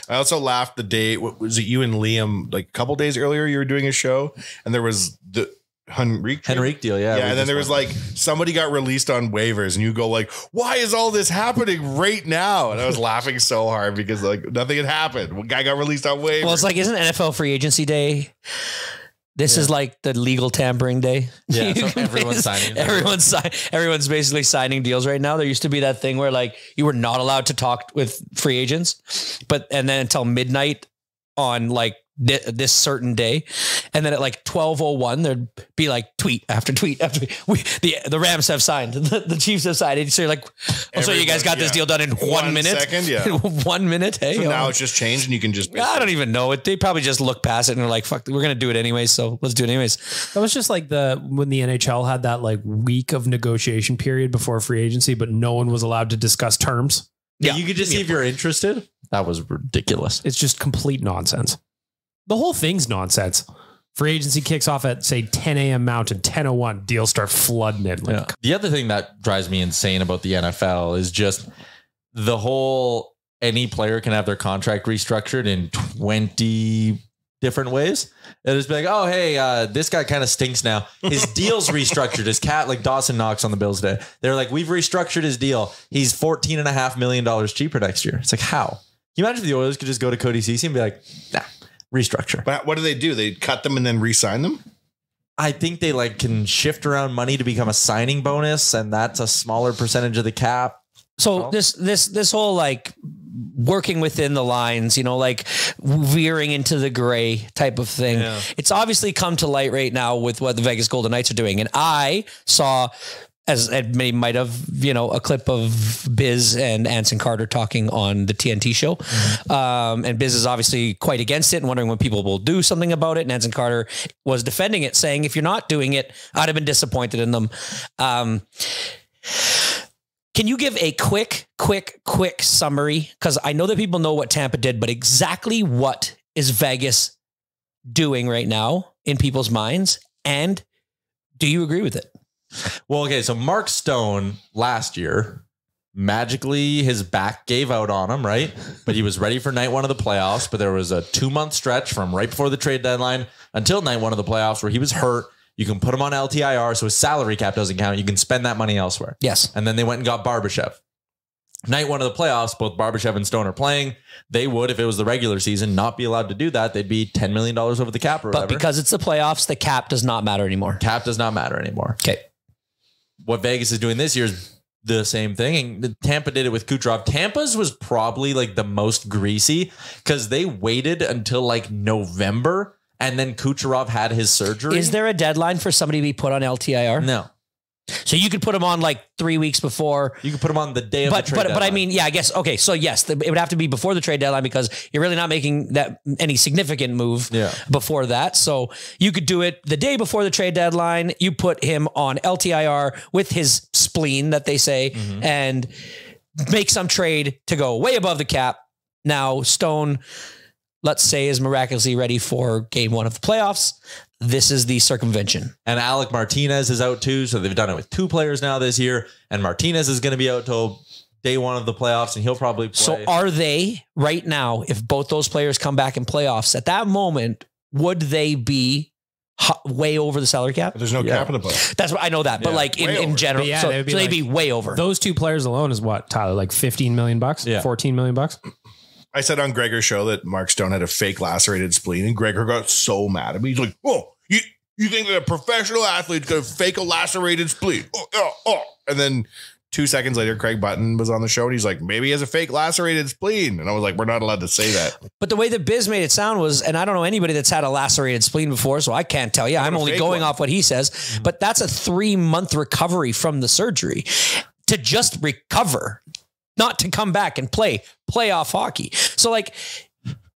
I also laughed the day, what was it, you and Liam, like a couple days earlier, you were doing a show and there was the Henrique deal. Yeah. And then there was like somebody got released on waivers and you go like, why is all this happening right now? And I was laughing so hard because like nothing had happened. One guy got released on waivers. Well, it's like, isn't NFL free agency day? This is like the legal tampering day. Yeah, so everyone's signing. Everyone's basically signing deals right now. There used to be that thing where like you were not allowed to talk with free agents, and then until midnight on like this certain day, and then at like 12:01 there'd be like tweet after tweet after tweet. The Rams have signed, the Chiefs have signed. So you're like, so you guys got this deal done in 1 minute, second, yeah, 1 minute. Hey, so now it's just changed, and you can just. I don't even know it. They probably just look past it and they're like, "Fuck, we're gonna do it anyway, so let's do it anyways." That was just like when the NHL had that like week of negotiation period before free agency, but no one was allowed to discuss terms. Yeah, you could just see if you're interested. That was ridiculous. It's just complete nonsense. The whole thing's nonsense. Free agency kicks off at, say, 10 a.m. Mountain, 10:01. Deals start flooding in. Like, The other thing that drives me insane about the NFL is just the whole any player can have their contract restructured in 20 different ways. It'll just be like, oh, hey, this guy kind of stinks now. His deal's restructured. His cat, like Dawson Knox on the Bills today. They're like, we've restructured his deal. He's $14.5 million cheaper next year. It's like, how? Can you imagine if the Oilers could just go to Cody Ceci and be like, nah. Restructure. But what do? They cut them and then re-sign them? I think they like can shift around money to become a signing bonus, and that's a smaller percentage of the cap. So this whole like working within the lines, like veering into the gray type of thing. Yeah. It's obviously come to light right now with what the Vegas Golden Knights are doing. And I saw, as Ed might have, a clip of Biz and Anson Carter talking on the TNT show. Mm-hmm. And Biz is obviously quite against it and wondering when people will do something about it. And Anson Carter was defending it, saying, if you're not doing it, I'd have been disappointed in them. Can you give a quick summary? Because I know that people know what Tampa did, but exactly what is Vegas doing right now in people's minds? And do you agree with it? Well, okay, so Mark Stone last year magically his back gave out on him, right? But he was ready for night one of the playoffs. But there was a 2-month stretch from right before the trade deadline until night one of the playoffs where he was hurt. You can put him on LTIR, so his salary cap doesn't count. You can spend that money elsewhere. Yes. And then they went and got Barbashev. Night one of the playoffs, both Barbashev and Stone are playing. They would, if it was the regular season, not be allowed to do that. They'd be $10 million over the cap or whatever. But because it's the playoffs, the cap does not matter anymore. Cap does not matter anymore. Okay. What Vegas is doing this year is the same thing. And Tampa did it with Kucherov. Tampa's was probably like the most greasy because they waited until like November and then Kucherov had his surgery. Is there a deadline for somebody to be put on LTIR? No. So you could put them on like 3 weeks before. You could put them on the day of the trade deadline. But I mean, yeah, I guess. Okay. So yes, it would have to be before the trade deadline because you're really not making that any significant move before that. So you could do it the day before the trade deadline. You put him on LTIR with his spleen that they say and make some trade to go way above the cap. Now Stone, let's say, is miraculously ready for game one of the playoffs. This is the circumvention. And Alec Martinez is out too. So they've done it with 2 players now this year. And Martinez is going to be out till day one of the playoffs and he'll probably play. So are they right now, if both those players come back in playoffs at that moment, would they be way over the salary cap? There's no cap in the book. That's what I know that, but like in general, yeah, so they'd be way over. Those 2 players alone is what, Tyler, like $15 million, $14 million. I said on Gregor's show that Mark Stone had a fake lacerated spleen, and Gregor got so mad at me. He's like, "Oh, you think that a professional athlete's gonna fake a lacerated spleen?" And then 2 seconds later, Craig Button was on the show, and he's like, "Maybe he has a fake lacerated spleen." And I was like, "We're not allowed to say that." But the way that Biz made it sound was, and I don't know anybody that's had a lacerated spleen before, so I can't tell you. I'm only going off what he says. But that's a 3-month recovery from the surgery to just recover. Not to come back and play playoff hockey. So like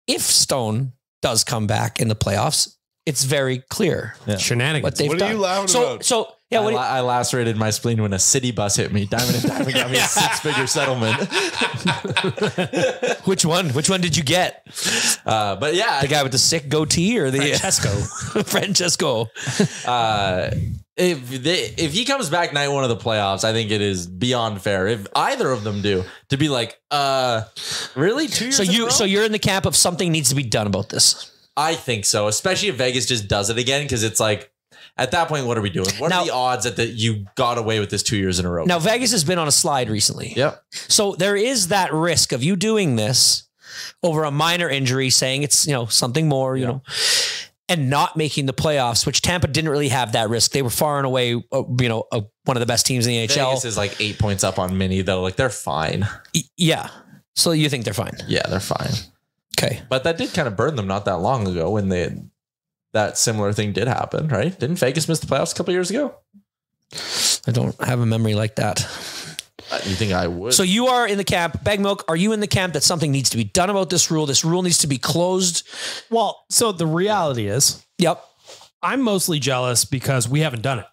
if Stone does come back in the playoffs, it's very clear. Shenanigans. What they've What done. are you laughing about? So yeah, I lacerated my spleen when a city bus hit me. Diamond and Diamond got me a 6-figure settlement. Which one did you get? But yeah, The guy with the sick goatee or the Francesco? If he comes back night one of the playoffs, I think it is beyond fair. If either of them do, to be like, really 2 years So you're in the camp of something needs to be done about this. I think so, especially if Vegas just does it again, because it's like, at that point, what are we doing? What are the odds that you got away with this 2 years in a row? Now, Vegas has been on a slide recently. Yep. So there is that risk of you doing this over a minor injury, saying it's, something more, you know, and not making the playoffs, which Tampa didn't really have that risk. They were far and away, one of the best teams in the NHL. Vegas is like 8 points up on Mini, though. Like, they're fine. Yeah. So you think they're fine? Yeah, they're fine. Okay. But that did kind of burn them not that long ago when that similar thing did happen, right? Didn't Vegas miss the playoffs a couple years ago? I don't have a memory like that. You think I would? So you are in the camp, Bag Milk. Are you in the camp that something needs to be done about this rule? This rule needs to be closed. Well, so the reality is, I'm mostly jealous because we haven't done it.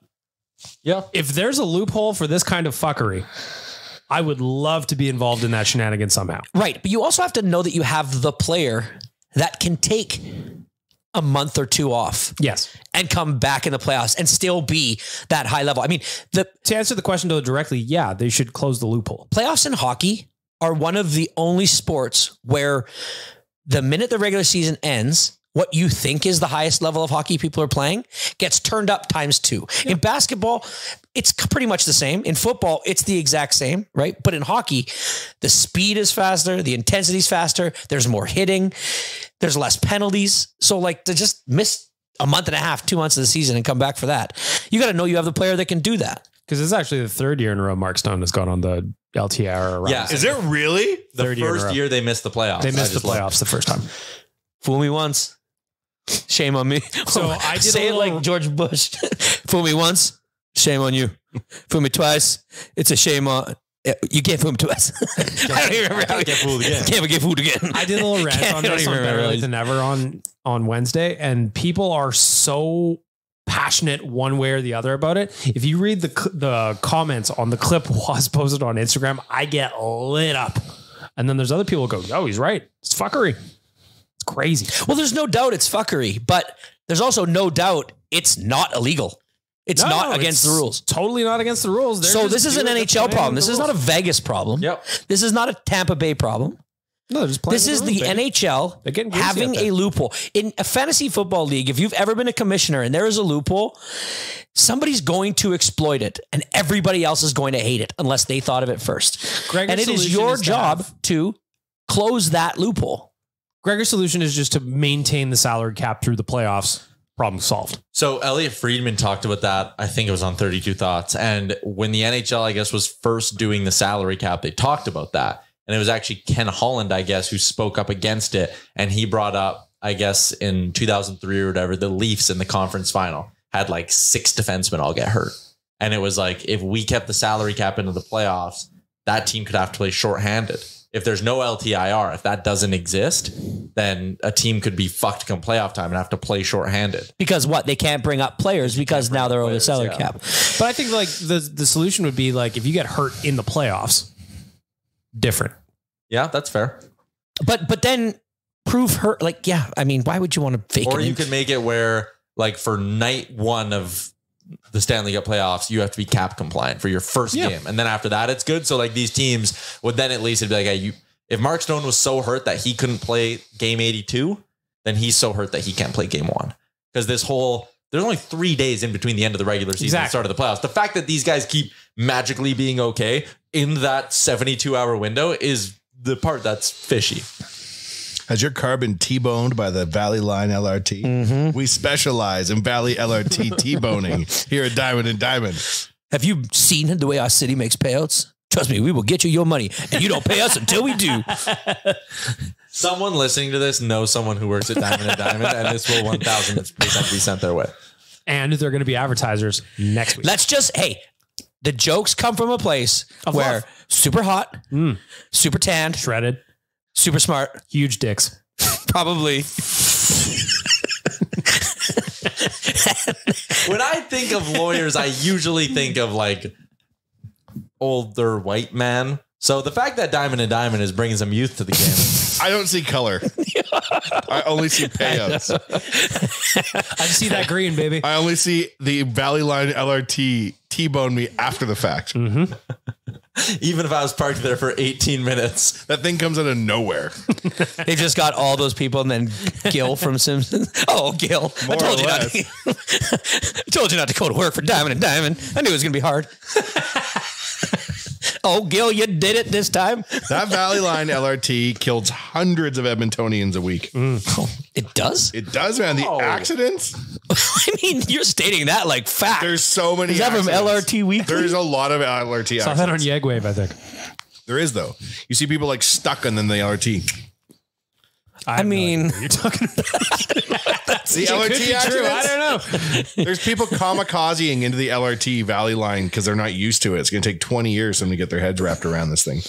Yeah. If there's a loophole for this kind of fuckery, I would love to be involved in that shenanigan somehow. Right. But you also have to know that you have the player that can take a month or 2 off. Yes. And come back in the playoffs and still be that high level. I mean, to answer the question though directly, yeah, they should close the loophole. Playoffs in hockey are one of the only sports where the minute the regular season ends, what you think is the highest level of hockey people are playing gets turned up ×2. In basketball, it's pretty much the same. In football, it's the exact same, right? But in hockey, the speed is faster, the intensity is faster, there's more hitting, there's less penalties. So like to just miss a month and a half, 2 months of the season and come back for that, you got to know you have the player that can do that. Because it's actually the 3rd year in a row Mark Stone has gone on the LTIR. Yeah. Is it really? The first year they missed the playoffs. They missed the playoffs the first time. Fool me once. Shame on me. So I did say it like George Bush. Fool me once. Shame on you. Fool me twice. It's a shame on. You can't fool me twice. I don't even remember how get fooled again. Can't get fooled again. I did a little rant on this on Better Late Than Never on Wednesday, and people are so passionate one way or the other about it. If you read the comments on the clip was posted on Instagram, I get lit up. And then there's other people who go, "Yo, he's right. It's fuckery. It's crazy." Well, there's no doubt it's fuckery, but there's also no doubt it's not illegal. It's not against the rules. Totally not against the rules. So this is an NHL problem. This is not a Vegas problem. Yep. This is not a Tampa Bay problem. No, just this is the NHL having a loophole. In a fantasy football league, if you've ever been a commissioner and there is a loophole, somebody's going to exploit it and everybody else is going to hate it unless they thought of it first. And it is your job to close that loophole. Gregor's solution is just to maintain the salary cap through the playoffs. Problem solved. So Elliot Friedman talked about that. I think it was on 32 Thoughts. And when the NHL, I guess, was first doing the salary cap, they talked about that. And it was actually Ken Holland, I guess, who spoke up against it. And he brought up, I guess, in 2003 or whatever, the Leafs in the conference final had like 6 defensemen all get hurt. And it was like, if we kept the salary cap into the playoffs, that team could have to play shorthanded. If there's no LTIR, if that doesn't exist, then a team could be fucked come playoff time and have to play shorthanded. Because what? They can't bring up players because now they're over the salary cap. But I think like the solution would be like if you get hurt in the playoffs, different. Yeah, that's fair. But then prove hurt. Like, yeah, I mean, why would you want to fake it? Or you could make it where like for night 1 of the Stanley Cup playoffs, you have to be cap compliant for your first game. And then after that, it's good. So like these teams would then at least be like, hey, if Mark Stone was so hurt that he couldn't play game 82, then he's so hurt that he can't play game 1. Because there's only 3 days in between the end of the regular season and the start of the playoffs. The fact that these guys keep magically being okay in that 72-hour window is the part that's fishy. Has your car been T-boned by the Valley Line LRT? Mm-hmm. We specialize in Valley LRT T-boning here at Diamond and Diamond. Have you seen the way our city makes payouts? Trust me, we will get you your money, and you don't pay us until we do. Someone listening to this knows someone who works at Diamond and Diamond, and this will 1,000% be sent their way. And they're going to be advertisers next week. Let's just, the jokes come from a place where super hot, super tanned, shredded, super smart, huge dicks. Probably. When I think of lawyers, I usually think of like older white man. So the fact that Diamond and Diamond is bringing some youth to the game. I don't see color. I only see payouts. I see that green, baby. I only see the Valley Line LRT T-bone me after the fact. Mm-hmm. Even if I was parked there for 18 minutes. That thing comes out of nowhere. They've just got all those people and then Gil from Simpsons. Oh, Gil. I told you not to go to work for Diamond and Diamond. I knew it was going to be hard. Oh, Gil, you did it this time. That Valley Line LRT kills hundreds of Edmontonians a week. Oh, it does? It does, man. The accidents. I mean, you're stating that like fact. There's so many. Is that accidents. from LRT Weekly? There's a lot of LRT accidents. Saw that on Yegwave, I think. There is, though. You see people like stuck on the LRT. I mean, you're talking about the LRT accidents? True. I don't know. There's people kamikazing into the LRT Valley Line because they're not used to it. It's going to take 20 years for them to get their heads wrapped around this thing.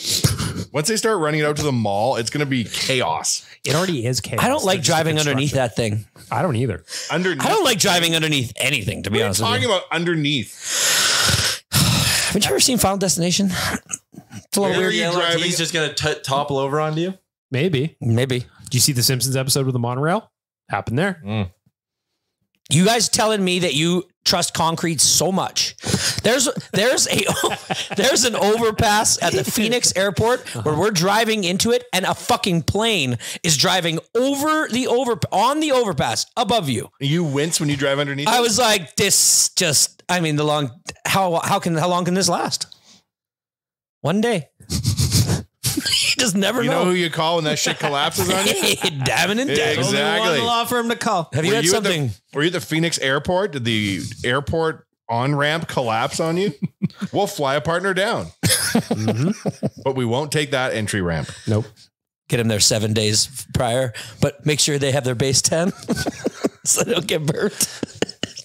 Once they start running it out to the mall, it's going to be chaos. It already is chaos. I don't like driving underneath that thing. I don't either. Underneath. I don't like driving underneath anything, to be honest with you. What are you talking about underneath? Haven't you ever seen Final Destination? It's a little weird. LRT's just going to topple over onto you? Maybe. Do you see the Simpsons episode with the monorail? Happened there. You guys telling me that you trust concrete so much. There's an overpass at the Phoenix airport where we're driving into it and a fucking plane is driving on the overpass above you. You wince when you drive underneath I it? was like, how long can this last? One day. You just never know. You know who you call when that shit collapses on you? Diamond and Diamond. Exactly. One law firm to call. Have you had something? Were you at the Phoenix airport? Did the airport on-ramp collapse on you? We'll fly a partner down. But we won't take that entry ramp. Nope. Get them there 7 days prior, but make sure they have their base 10 so they don't get burnt.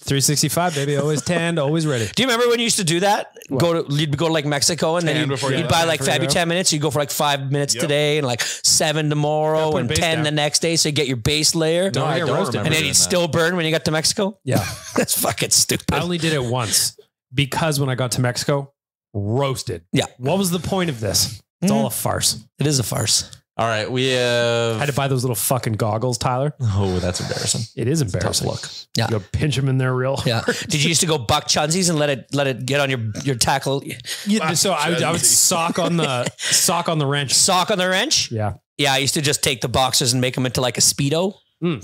365, baby. Always tanned, always ready. Do you remember when you used to do that? You'd go to like Mexico and then you'd buy like every 10 minutes. You'd go for like 5 minutes today and like 7 tomorrow and 10 the next day. So you get your base layer. No, I don't remember. And then you'd still burn when you got to Mexico. Yeah. That's fucking stupid. I only did it once because when I got to Mexico, roasted. Yeah. What was the point of this? It's all a farce. It is a farce. All right, we have. Had to buy those little fucking goggles, Tyler. Oh, that's embarrassing. It is embarrassing. Tough look. Yeah. You go pinch them in there real hard. Yeah. Did you used to go buck chunsies and let it get on your tackle? Yeah, so I would sock on the wrench. Sock on the wrench? Yeah. Yeah, I used to just take the boxers and make them into like a Speedo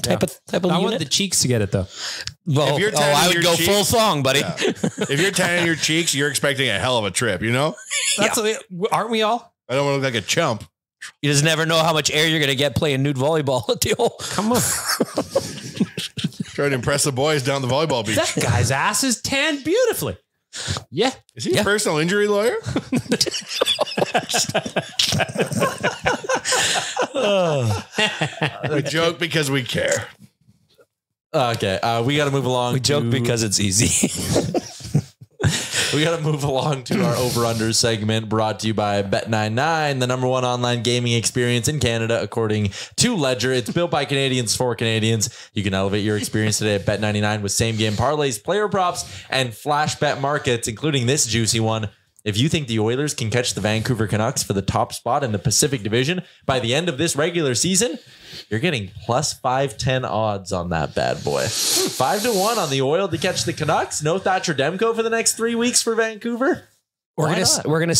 type of I unit. want the cheeks to get it though. Well, If you're I tanning would your go cheeks- full thong, buddy. Yeah. If you're tanning your cheeks, you're expecting a hell of a trip, you know? That's aren't we all? I don't want to look like a chump. You just never know how much air you're going to get playing nude volleyball at the old. Come on. Trying to impress the boys down the volleyball beach. That guy's ass is tanned beautifully. Yeah. Is he a personal injury lawyer? We joke because we care. Okay, we got to move along. We joke because it's easy. We got to move along to our over-under segment brought to you by Bet99, the number one online gaming experience in Canada, according to Ledger. It's built by Canadians for Canadians. You can elevate your experience today at Bet99 with same-game parlays, player props, and flash bet markets, including this juicy one. If you think the Oilers can catch the Vancouver Canucks for the top spot in the Pacific Division by the end of this regular season, you're getting plus 510 odds on that bad boy. 5-1 on the Oil to catch the Canucks. No Thatcher Demko for the next 3 weeks for Vancouver. We're gonna.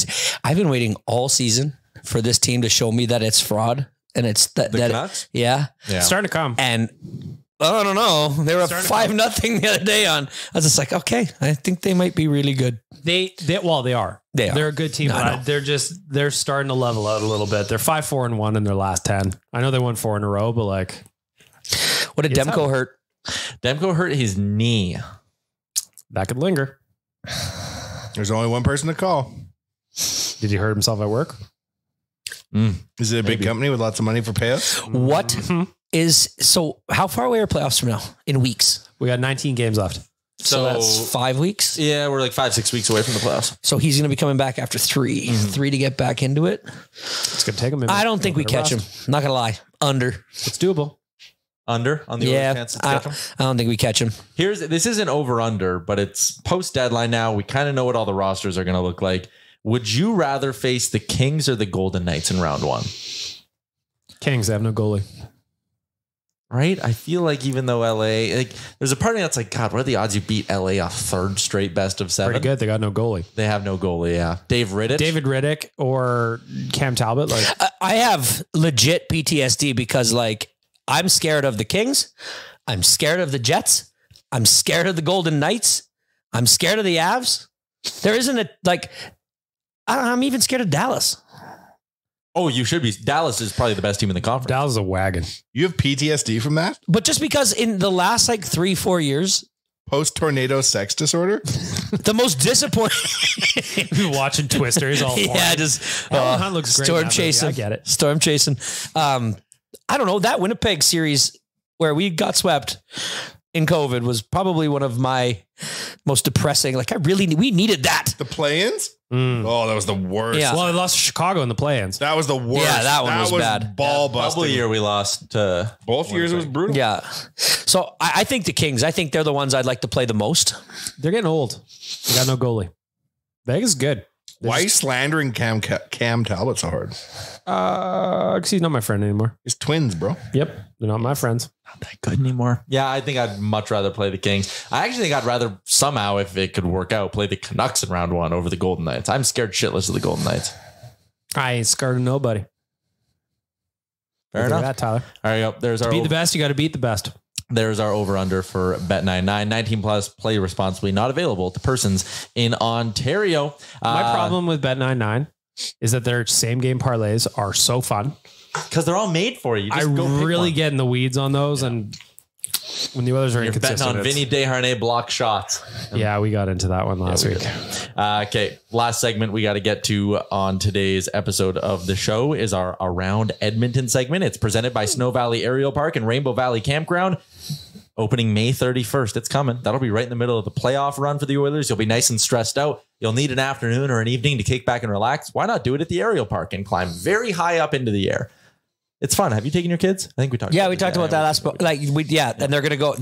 I've been waiting all season for this team to show me that it's fraud, and it's that Canucks? Yeah, Starting to come. and I don't know. They were up 5-0 the other day on. I was just like, okay, I think they might be really good. They are. They are. They're a good team. But they're starting to level out a little bit. They're 5-4-1 in their last 10. I know they won 4 in a row, but like, What did Demko hurt? Demko hurt his knee. that could linger. There's only one person to call. Did he hurt himself at work? Is it a big company with lots of money for payouts? What is so? How far away are playoffs from now? In weeks. We got 19 games left. So that's 5 weeks. Yeah, we're like 5-6 weeks away from the playoffs. So he's going to be coming back after 3 to get back into it. It's going to take him. I don't think we catch him. Not going to lie. Under. It's doable. Under on the Oilers' chances to catch him? I don't think we catch him. This isn't over under, but it's post deadline now. We kind of know what all the rosters are going to look like. Would you rather face the Kings or the Golden Knights in round one? Kings, they have no goalie. Right? I feel like even though LA, like, there's a part of me that's like, God, what are the odds you beat LA a third straight best of 7? Pretty good. They got no goalie. They have no goalie. Yeah. David Rittich or Cam Talbot. Like, I have legit PTSD because like I'm scared of the Kings. I'm scared of the Jets. I'm scared of the Golden Knights. I'm scared of the Avs. There isn't a like, I'm even scared of Dallas. Oh, you should be. Dallas is probably the best team in the conference. Dallas is a wagon. You have PTSD from that? But just because in the last like 3-4 years, Post-tornado sex disorder? the most disappointing. Watching Twisters all Yeah, morning. just Helen Hunt looks great in storm that movie. chasing. I get it. Storm chasing. I don't know. That Winnipeg series where we got swept in COVID was probably one of my most depressing. Like we needed that. The play-ins? Oh, that was the worst. Yeah. Well, they lost to Chicago in the play-ins. That was the worst. Yeah, that one was bad. Ball Bubble busting. year we lost to Both years it was brutal. Yeah. So I think the Kings, I think they're the ones I'd like to play the most. They're getting old. They got no goalie. Vegas is good. Why are you slandering Cam Talbot so hard? Because he's not my friend anymore. He's twins, bro. Yep. They're not my friends. not that good anymore. Yeah, I think I'd much rather play the Kings. I actually think I'd rather somehow, if it could work out, play the Canucks in round one over the Golden Knights. I'm scared shitless of the Golden Knights. I ain't scared of nobody. Fair Look enough. at that, Tyler. All right, yep. There's our Beat the best. You got to beat the best. There's our over-under for Bet99. 19 plus, play responsibly, not available to persons in Ontario. My problem with Bet99 is that their same game parlays are so fun. Because they're all made for you. I really get in the weeds on those. And when the others are You're betting inconsistent. on Vinny Desharnais block shots. Yeah, we got into that one last week. Okay, last segment we got to get to on today's episode of the show is our Around Edmonton segment. It's presented by Snow Valley Aerial Park and Rainbow Valley Campground. Opening May 31st. It's coming. That'll be right in the middle of the playoff run for the Oilers. You'll be nice and stressed out. You'll need an afternoon or an evening to kick back and relax. Why not do it at the Aerial Park and climb very high up into the air? It's fun. Have you taken your kids? I think we talked. Yeah, we talked about that last. And they're gonna go.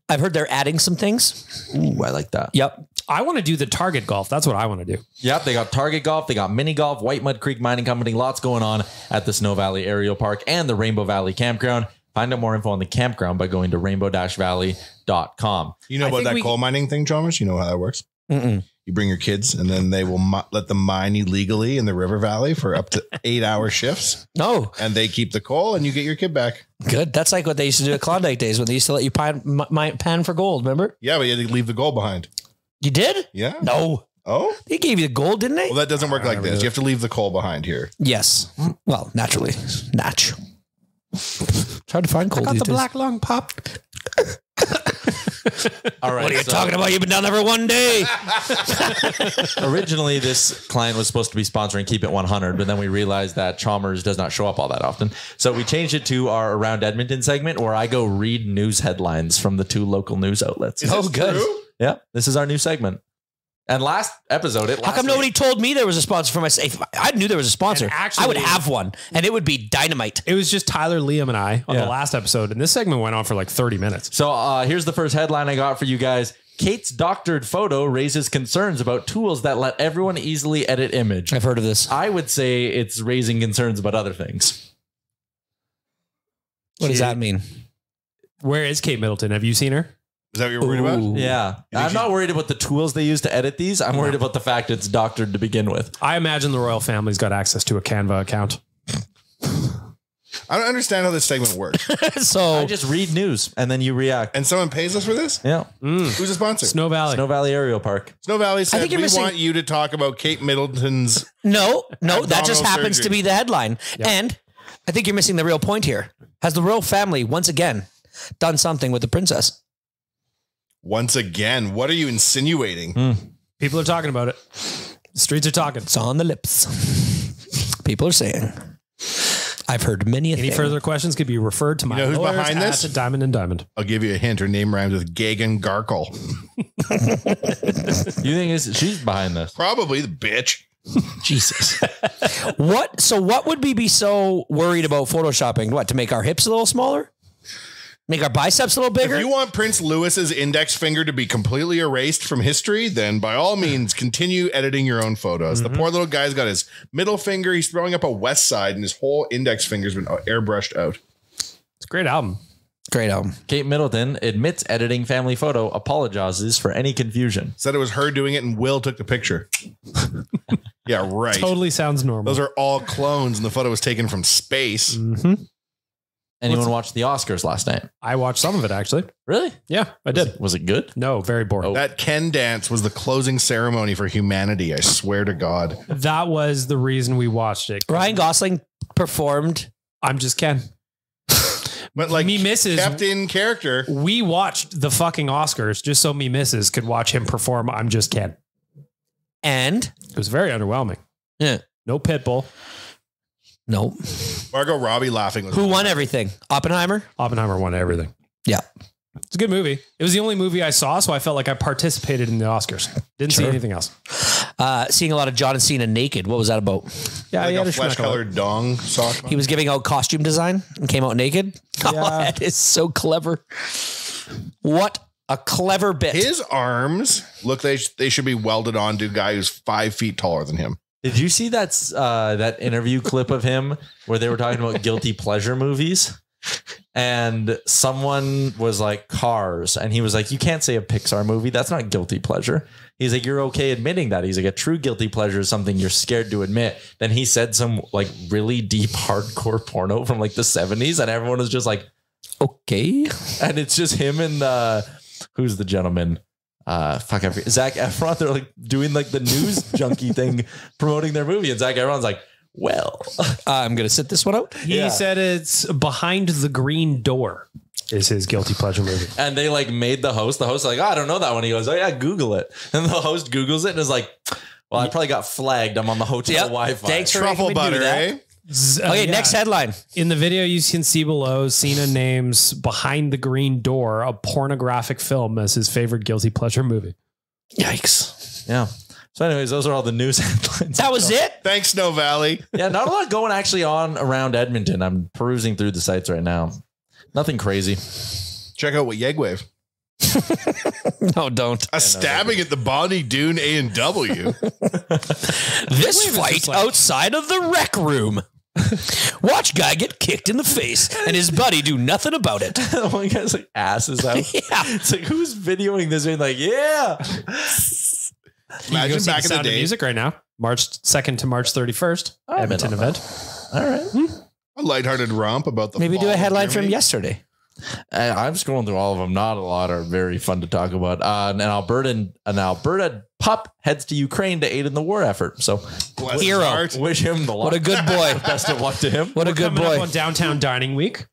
I've heard they're adding some things. Ooh, I like that. Yep. I want to do the Target golf. That's what I want to do. Yep, they got Target Golf, they got Mini Golf, White Mud Creek Mining Company, lots going on at the Snow Valley Aerial Park and the Rainbow Valley Campground. Find out more info on the campground by going to rainbow-valley.com. You know about that coal mining thing, Chalmers? You know how that works? Mm-mm. You bring your kids and then they will let them mine illegally in the river valley for up to 8-hour shifts. No. And they keep the coal and you get your kid back. Good. That's like what they used to do at Klondike days when they used to let you pan for gold, remember? Yeah, but you had to leave the gold behind. You did? Yeah. No. Oh? They gave you the gold, didn't they? Well, that doesn't work like this. You have to leave the coal behind here. Yes. Well, naturally. Natch. It's hard to find gold these days. lung pop. All right. What are you talking about? You've been down there for one day. Originally, this client was supposed to be sponsoring Keep It 100, but then we realized that Chalmers does not show up all that often. So we changed it to our Around Edmonton segment where I go read news headlines from the 2 local news outlets. Oh, good. True? Yeah, this is our new segment. And last episode, How come nobody told me there was a sponsor for my safe? I knew there was a sponsor. And actually- I would have one, and it would be dynamite. It was just Tyler, Liam, and I on the last episode, and this segment went on for like 30 minutes. So here's the first headline I got for you guys. Kate's doctored photo raises concerns about tools that let everyone easily edit image. I've heard of this. I would say it's raising concerns about other things. What does that mean? Where is Kate Middleton? Have you seen her? Is that what you're worried about? Ooh. Yeah. I'm not worried about the tools they use to edit these. I'm worried about the fact it's doctored to begin with. I imagine the royal family's got access to a Canva account. I don't understand how this segment works. So I just read news and then you react. And someone pays us for this? Yeah. Who's a sponsor? Snow Valley. Snow Valley Aerial Park. Snow Valley said, think you're we missing- want you to talk about Kate Middleton's... no, that just Abdominal happens to surgery. be the headline. Yep. And I think you're missing the real point here. Has the royal family once again done something with the princess? Once again, what are you insinuating? People are talking about it. The streets are talking. It's on the lips. People are saying. I've heard many a Any thing. further questions could be referred to my know who's lawyers behind this? at Diamond and Diamond. I'll give you a hint. Her name rhymes with Gagan Garkle. You think she's behind this? Probably the bitch. Jesus. What? So what would we be so worried about photoshopping? What, to make our hips a little smaller? Make our biceps a little bigger? If you want Prince Louis's index finger to be completely erased from history, then by all means, continue editing your own photos. The poor little guy's got his middle finger. He's throwing up a west side and his whole index finger's been airbrushed out. It's a great album. Great album. Kate Middleton admits editing family photo, apologizes for any confusion. Said it was her doing it and Will took the picture. Yeah, right. Totally sounds normal. Those are all clones and the photo was taken from space. Anyone watch the Oscars last night? I watched some of it, actually. Really? Yeah, I did. Was it good? No, very boring. That Ken dance was the closing ceremony for humanity. I swear to God. That was the reason we watched it. Ryan Gosling performed. I'm just Ken. But like Me misses. kept in character. We watched the fucking Oscars just so me misses could watch him perform I'm Just Ken. And It was very underwhelming. yeah, No Pitbull. no. Margot Robbie laughing. Was Who won everything? Oppenheimer? Oppenheimer won everything. Yeah. It's a good movie. It was the only movie I saw, so I felt like I participated in the Oscars. Didn't see anything else. Seeing a lot of John Cena naked. What was that about? Yeah, like he had a a flesh colored dong sock. He was giving out costume design and came out naked. Oh, Yeah. that is so clever. What a clever bit. His arms look they should be welded on to a guy who's 5 feet taller than him. Did you see that interview clip of him where they were talking about guilty pleasure movies? And someone was like, Cars. And he was like, you can't say a Pixar movie. That's not guilty pleasure. He's like, you're okay admitting that. He's like, a true guilty pleasure is something you're scared to admit. Then he said some like really deep hardcore porno from like the 70s. And everyone was just like, Okay. and it's just him and who's the gentleman? Zac Efron. They're like doing like the news junkie thing, promoting their movie. And Zac Efron's like, well, I'm going to sit this one out. He said it's Behind the Green Door is his guilty pleasure movie. and they like made the host like, oh, I don't know that one. He goes, oh yeah, Google it. And the host Googles it and is like, well, I probably got flagged. I'm on the hotel Yep. Wi-Fi. Thanks for Truffle making me do butter, that. eh? Okay, Yeah. next headline. In the video you can see below, Cena names Behind the Green Door, a pornographic film, as his favorite guilty pleasure movie. Yikes. Yeah. So anyways, those are all the news headlines. That was it? Thanks, Snow Valley. Yeah, not a lot going actually on around Edmonton. I'm perusing through the sites right now. Nothing crazy. Check out what Yegwave. No, don't. A stabbing at the Bonnie Doon A&W. This fight outside of the rec room. Watch guy get kicked in the face and his buddy do nothing about it. One guy's like asses out. Yeah. It's like, who's videoing this? And like, yeah. Imagine back in the day. Music right now, March 2nd to March 31st, Edmonton event. All right. A lighthearted romp about the Maybe do fall a of headline from Germany. yesterday. I'm scrolling through all of them. Not a lot are very fun to talk about. An Alberta pup heads to Ukraine to aid in the war effort. So Bless his Hero. heart. wish him the luck. What a good boy. Best of luck to him. What a good Coming up boy. on Downtown Dining Week.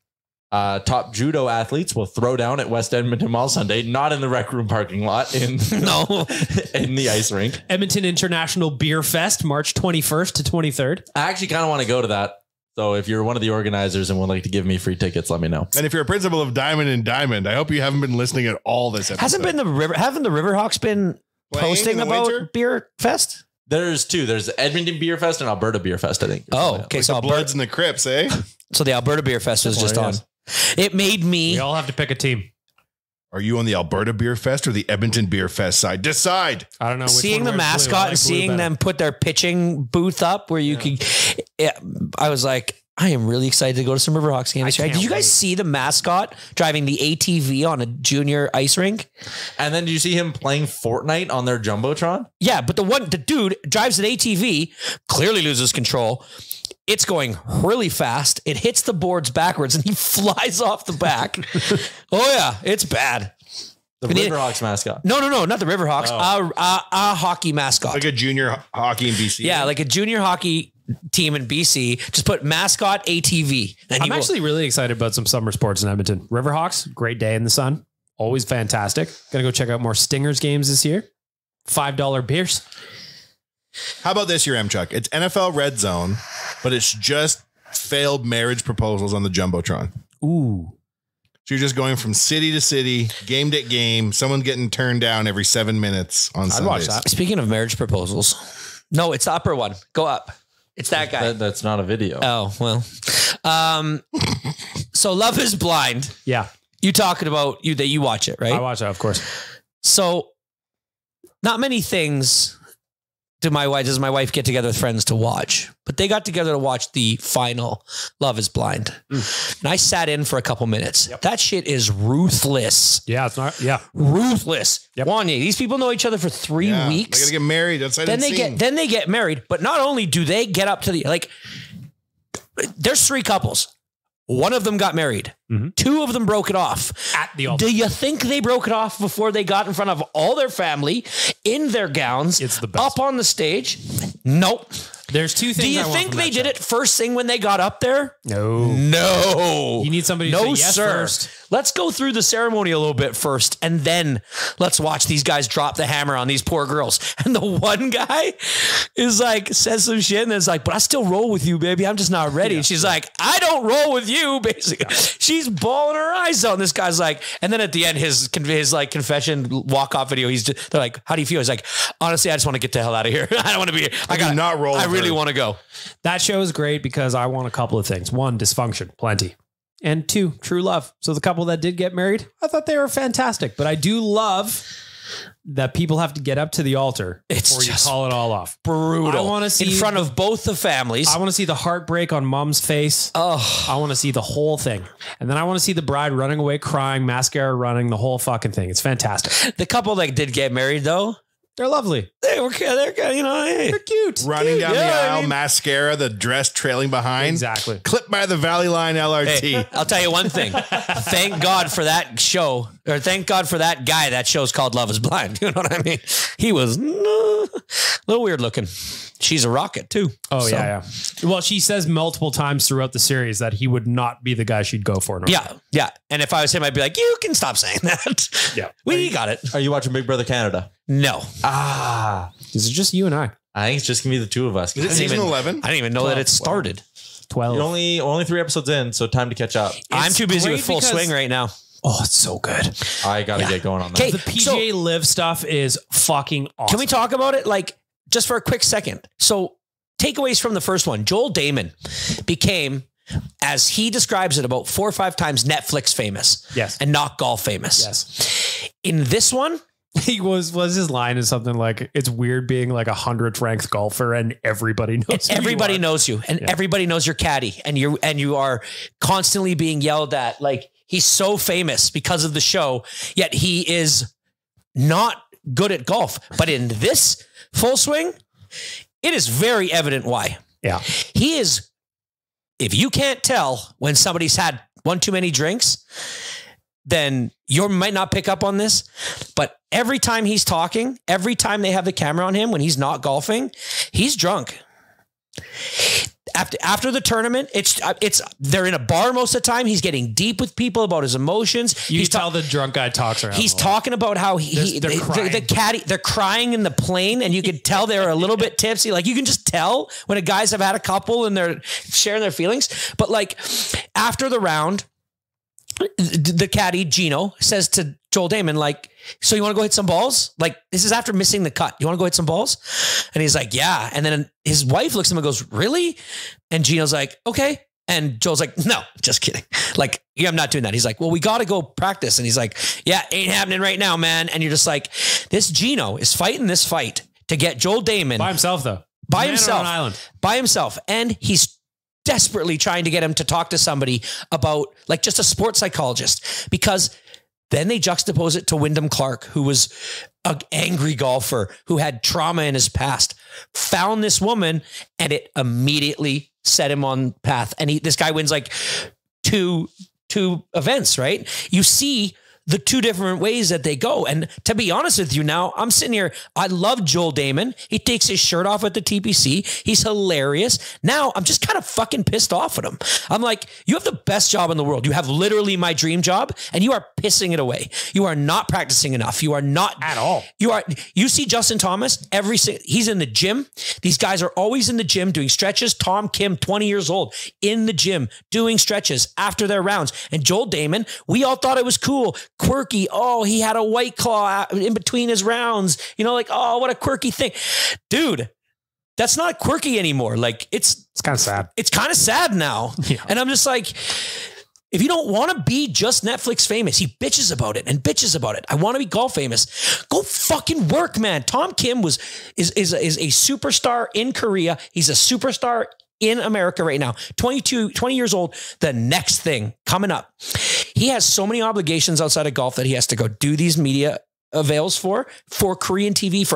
Top judo athletes will throw down at West Edmonton Mall Sunday, not in the rec room parking lot, in the ice rink. Edmonton International Beer Fest, March 21st to 23rd. I actually kind of want to go to that. So if you're one of the organizers and would like to give me free tickets, let me know. And if you're a principal of Diamond and Diamond, I hope you haven't been listening at all this episode. Haven't the Riverhawks been Playing posting in the about winter? Beer Fest? There's two. There's Edmonton Beer Fest and Alberta Beer Fest, I think. Oh, okay. Like So the Alberta, Bloods and the Crips, eh? so the Alberta Beer Fest was just on. It made me. We all have to pick a team. Are you on the Alberta Beer Fest or the Edmonton Beer Fest side? Decide. I don't know. Which Seeing one the wears blue. mascot I like and blue seeing better. them put their pitching booth up where you could, I was like, I am really excited to go to some Riverhawks games. I Did can't you guys wait. see the mascot driving the ATV on a junior ice rink? And then do you see him playing Fortnite on their Jumbotron? Yeah, but the dude drives an ATV, clearly loses control. It's going really fast. It hits the boards backwards and he flies off the back. Oh yeah, it's bad. The We need- Riverhawks mascot. No, not the Riverhawks. A hockey mascot. Like a junior hockey in BC. Yeah, like a junior hockey team in BC. Just put mascot ATV. And I'm actually really excited about some summer sports in Edmonton. Riverhawks, great day in the sun. Always fantastic. Gonna go check out more Stingers games this year. $5 beers. How about this year, Chuck? It's NFL Red Zone, but it's just failed marriage proposals on the Jumbotron. Ooh. So you're just going from city to city, game to game. Someone's getting turned down every 7 minutes on Sundays. watch that. Speaking of marriage proposals, no, it's the upper one. Go up. It's that guy. That's not a video. Oh, well. So Love is Blind. Yeah. You talking about that you watch it, right? I watch that, of course. So not many things does my wife get together with friends to watch, but they got together to watch the final Love is Blind. And I sat in for a couple minutes. Yep. That shit is ruthless. Yeah, it's not. Yeah. Ruthless. Yep. Wanye, these people know each other for 3 Yeah, weeks. They got to get married outside Then and they get married, but not only do they get up to the, like, there's 3 couples. One of them got married. Mm-hmm. 2 of them broke it off. At the altar. Do you think they broke it off before they got in front of all their family in their gowns? It's the best. Up on the stage? Nope. There's 2 things. Do you I want think from they that did show. it first thing when they got up there? No. No. You need somebody to No, say yes sir. first. Let's go through the ceremony a little bit first, and then let's watch these guys drop the hammer on these poor girls. And the one guy is like, says some shit, and is like, but I still roll with you, baby. I'm just not ready. And she's like, I don't roll with you, basically. Yeah. She's bawling her eyes out. And this guy's like, and then at the end, his like confession walk-off video, they're like, how do you feel? He's like, honestly, I just want to get the hell out of here. I don't want to be here. I do not roll I with really her. want to go. That show is great because I want a couple of things. 1, dysfunction, plenty. And 2, true love. So the couple that did get married, I thought they were fantastic. But I do love that people have to get up to the altar before you call it all off. Brutal. I want to see in front of both the families. I want to see the heartbreak on mom's face. Oh, I want to see the whole thing. And then I want to see the bride running away, crying, mascara running, the whole fucking thing. It's fantastic. the couple that did get married, though, They're lovely. they're you know, hey. They're cute. running down the Yeah, aisle, I mean- mascara, the dress trailing behind. Exactly. Clipped by the Valley Line LRT. Hey, I'll tell you one thing. Thank God for that show, or thank God for that guy. That show's called Love is Blind. You know what I mean? He was a little weird looking. She's a rocket too. Oh, So, yeah. Well, she says multiple times throughout the series that he would not be the guy she'd go for. Yeah. And if I was him, I'd be like, you can stop saying that. Yeah. We got it. Are you watching Big Brother Canada? No. Is it just you and I? I think it's just gonna be the 2 of us. Is it season 11? I didn't even know that it started. 12. You're only 3 episodes in, so time to catch up. I'm too busy great with Full because- Swing right now. Oh, it's so good. I gotta get going on that. Okay, The PGA Live stuff is fucking awesome. Can we talk about it? Like, just for a quick second. So, takeaways from the first one. Joel Damon became, as he describes it, about 4 or 5 times Netflix famous. Yes. And not golf famous. Yes. in this one, He was his line is something like, it's weird being like 100th ranked golfer and everybody knows everybody knows you, and everybody knows your caddy, and you are constantly being yelled at. Like, he's so famous because of the show, yet he is not good at golf. But in this full swing, it is very evident why. Yeah. He is, if you can't tell when somebody's had one too many drinks, then you might not pick up on this. But every time he's talking, every time they have the camera on him when he's not golfing, he's drunk. After the tournament, they're in a bar most of the time. He's getting deep with people about his emotions. You tell the drunk guy talks around. He's talking about how the caddy, they're crying in the plane, and you could tell they're a little bit tipsy. Like, you can just tell when guys have had a couple and they're sharing their feelings. But like, after the round, the caddy Gino says to Joel Damon, like, so you want to go hit some balls? Like, this is after missing the cut. You want to go hit some balls? And he's like, yeah. And then his wife looks at him and goes, really? And Gino's like, okay. And Joel's like, no, just kidding. Like, yeah, I'm not doing that. He's like, well, we got to go practice. And he's like, yeah, ain't happening right now, man. And you're just like, this Gino is fighting this fight to get Joel Damon by himself, though. By himself. On an island. By himself. And he's desperately trying to get him to talk to somebody about, like, just a sports psychologist, because then they juxtapose it to Wyndham Clark, who was an angry golfer who had trauma in his past, found this woman, and it immediately set him on path. And this guy wins like two events, right? You see the two different ways that they go. And to be honest with you now, I'm sitting here, I love Joel Damon. He takes his shirt off at the TPC. He's hilarious. Now I'm just kind of fucking pissed off at him. I'm like, you have the best job in the world. You have literally my dream job, and you are pissing it away. You are not practicing enough. You are not at all. You see Justin Thomas, he's in the gym. These guys are always in the gym doing stretches. Tom Kim, 20 years old, in the gym doing stretches after their rounds. And Joel Damon, we all thought it was cool. Quirky. Oh, he had a White Claw in between his rounds. You know, like, oh, what a quirky thing. Dude, that's not quirky anymore. Like, it's kind of sad. It's kind of sad now. Yeah. And I'm just like, if you don't want to be just Netflix famous, he bitches about it and bitches about it. I want to be golf famous. Go fucking work, man. Tom Kim is a superstar in Korea. He's a superstar in America right now, 20 years old, the next thing coming up. He has so many obligations outside of golf that he has to go do these media avails for Korean TV,